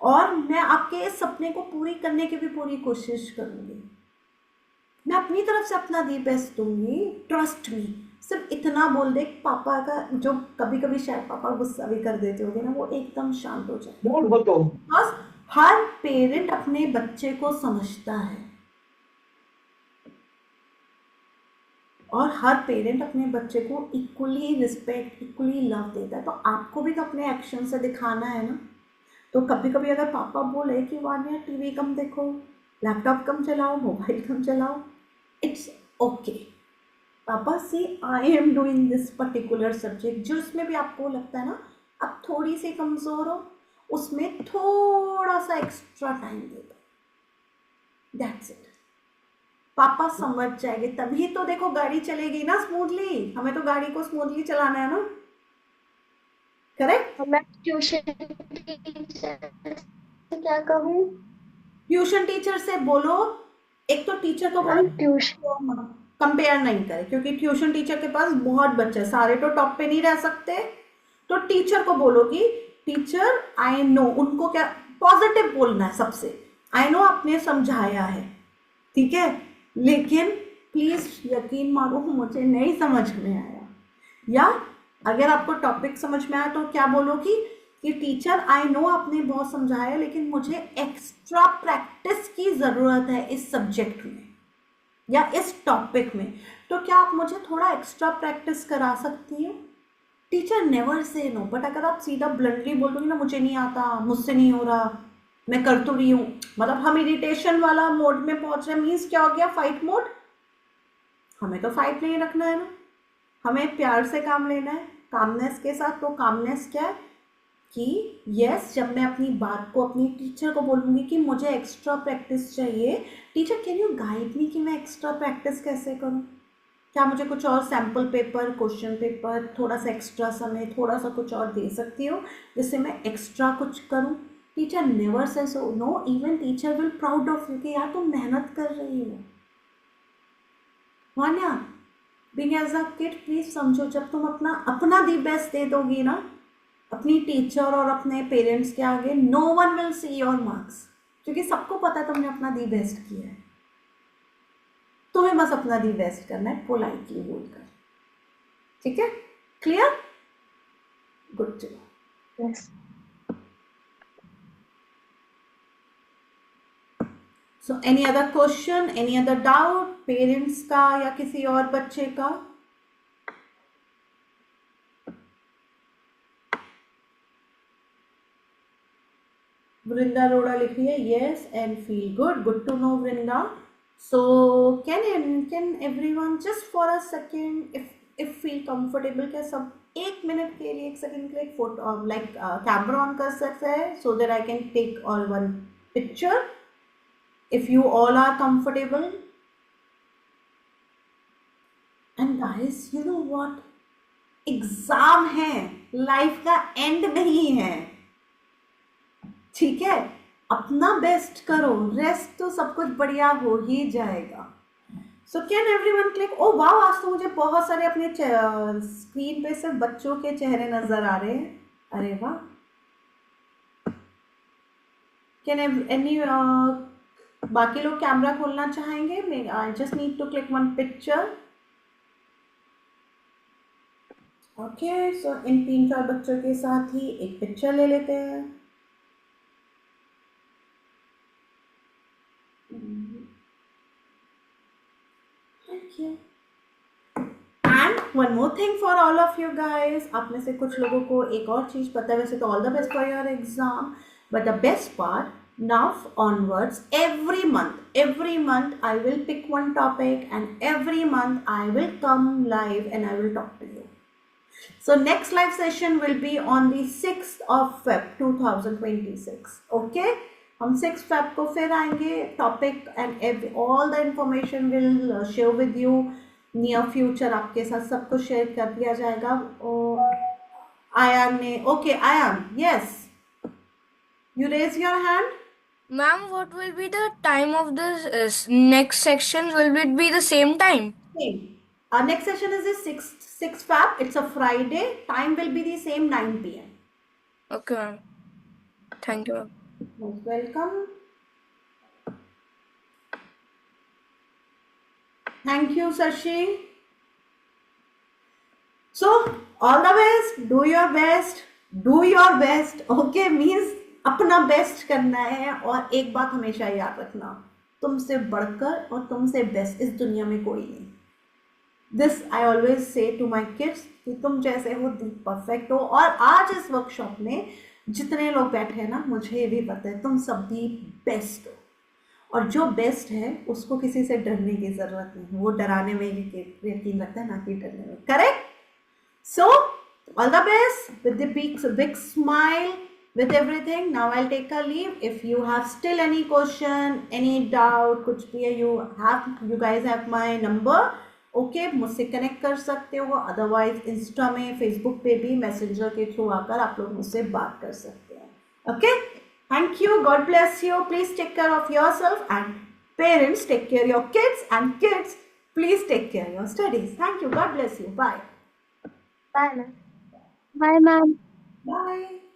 S1: और मैं आपके इस सपने को पूरी करने की भी पूरी कोशिश करूँगी, मैं अपनी तरफ से अपना दी बेस्ट दूंगी, ट्रस्ट मी. सिर्फ इतना बोल दे, पापा का जो कभी कभी शायद पापा गुस्सा भी कर देते होंगे ना, वो एकदम शांत हो जाए. बोल वो तो बस, हर पेरेंट अपने बच्चे को समझता है, और हर पेरेंट अपने बच्चे को इक्वली रिस्पेक्ट, इक्वली लव देता है. तो आपको भी तो अपने एक्शन से दिखाना है ना. तो कभी कभी अगर पापा बोले कि वानिया टीवी कम देखो, लैपटॉप कम चलाओ, मोबाइल कम चलाओ, इट्स ओके. पापा see, I am doing this particular subject, जो इसमें भी आपको लगता है ना आप थोड़ी सी कमज़ोर हो, उसमें थोड़ा सा एक्स्ट्रा टाइम दे दो, दैट्स इट. पापा समझ जाएंगे, तभी तो देखो गाड़ी चलेगी ना स्मूथली। हमें तो गाड़ी को स्मूथली चलाना है ना, करेक्ट।
S2: और मैं ट्यूशन टीचर से क्या कहूँ?
S1: ट्यूशन टीचर से बोलो, एक तो टीचर को बोलो
S2: मैम ट्यूशन।
S1: कंपेयर नहीं करे, क्योंकि ट्यूशन टीचर के पास बहुत बच्चे हैं, सारे तो टॉप पे नहीं रह सकते। तो टीचर को बोलोगी, टीचर आई नो, उनको क्या पॉजिटिव बोलना है सबसे, आई नो आपने समझाया है, ठीक है, लेकिन प्लीज यकीन मानो मुझे नहीं समझ में आया। या अगर आपको टॉपिक समझ में आया तो क्या बोलोगी कि टीचर आई नो आपने बहुत समझाया, लेकिन मुझे एक्स्ट्रा प्रैक्टिस की ज़रूरत है इस सब्जेक्ट में या इस टॉपिक में, तो क्या आप मुझे थोड़ा एक्स्ट्रा प्रैक्टिस करा सकती है। Teacher never say no, but अगर आप सीधा ब्लंटली बोल दोगे ना मुझे नहीं आता, मुझसे नहीं हो रहा, मैं कर तो रही हूँ, मतलब हम इरिटेशन वाला मोड में पहुंच रहे हैं, मीन्स क्या हो गया, फाइट मोड। हमें तो फाइट नहीं रखना है ना, हमें प्यार से काम लेना है, कामनेस के साथ। तो कामनेस क्या है कि यस, जब मैं अपनी बात को अपनी टीचर को बोलूँगी कि मुझे एक्स्ट्रा प्रैक्टिस चाहिए, teacher can you guide me कि मैं एक्स्ट्रा प्रैक्टिस कैसे करूँ, क्या मुझे कुछ और सैम्पल पेपर, क्वेश्चन पेपर, थोड़ा सा एक्स्ट्रा समय, थोड़ा सा कुछ और दे सकती हो जिससे मैं एक्स्ट्रा कुछ करूँ। Teacher never say so no, even teacher will proud of you कि यार तुम मेहनत कर रही हो। Manya, being as a kid please समझो, जब तुम अपना अपना दी बेस्ट दे दोगी ना अपनी टीचर और अपने पेरेंट्स के आगे, no one will see your marks, क्योंकि सबको पता है तुमने अपना दी बेस्ट किया है। तुम्हें बस अपना दी बेस्ट करना है पोलाइटली बोलकर, ठीक है, clear, good to.
S2: Yes.
S1: So any other question, any other doubt parents का या किसी और बच्चे का। वृंदा रोड़ा लिख रही है yes and feel good, good to know Vrinda. So can everyone just for a second if feel comfortable, क्या सब एक मिनट के लिए, एक सेकेंड के लिए एक फोटो लाइक कैमरा ऑन कर सकते हैं, so that I can take all one picture if you all are comfortable। and guys you know what, exam है, लाइफ का एंड नहीं है, ठीक है, अपना बेस्ट करो, रेस्ट तो सब कुछ बढ़िया हो ही जाएगा। सो कैन एवरीवन क्लिक, ओ वाह, आज तो मुझे बहुत सारे अपने स्क्रीन पे सिर्फ बच्चों के चेहरे नजर आ रहे हैं, अरे वाह। कैन एनी बाकी लोग कैमरा खोलना चाहेंगे, I just need to click one picture. Okay, so इन 3-4 बच्चों के साथ ही एक पिक्चर ले लेते हैं। And one more thing for all of you guys, आप में से कुछ लोगों को एक और चीज़ पता है, वैसे तो all the best for your exam, but the best part, now onwards every month I will pick one topic and every month I will come live and I will talk to you. So next live session will be on the 6th of Feb 2026. Okay, हम 6 Feb को फिर आएंगे, topic and all the information will share with you near future, आपके साथ सब कुछ share कर दिया जाएगा। आयान ने, okay Ayaan, yes, you raise your hand.
S3: Ma'am, what will be the time of the next section? Will it be the same time?
S1: Same. Our next session is the 6th Feb. It's a Friday. Time will be the same, 9 p.m.
S3: Okay, ma'am. Thank you, ma'am.
S1: Most welcome. Thank you, Sashi. So, all the best. Do your best. Do your best. Okay, means अपना best करना है, और एक बात हमेशा याद रखना, तुमसे बढ़कर और तुमसे बेस्ट इस दुनिया में कोई नहीं। This I always say to my kids कि तुम जैसे हो दी परफेक्ट हो। और आज इस वर्कशॉप में जितने लोग बैठे हैं ना, मुझे ये भी पता है तुम सब दी बेस्ट हो, और जो बेस्ट है उसको किसी से डरने की ज़रूरत नहीं, वो डराने में ही यकीन रखता है, ना कि डरने में, correct. So all the best with the big smile, with everything. Now I'll take a leave. If you have still any question, any doubt, कुछ भी है, you guys have my number. Okay, मुझसे कनेक्ट कर सकते हो. Otherwise Insta में, Facebook पे भी मैसेंजर के थ्रू आकर आप लोग मुझसे बात कर सकते हैं. Okay, thank you. God bless you. Please take care of your self and parents take care your kids and kids please take care of your studies. Thank you. God bless you. Bye.
S2: Bye, ma'am. Bye, ma'am.
S1: Bye.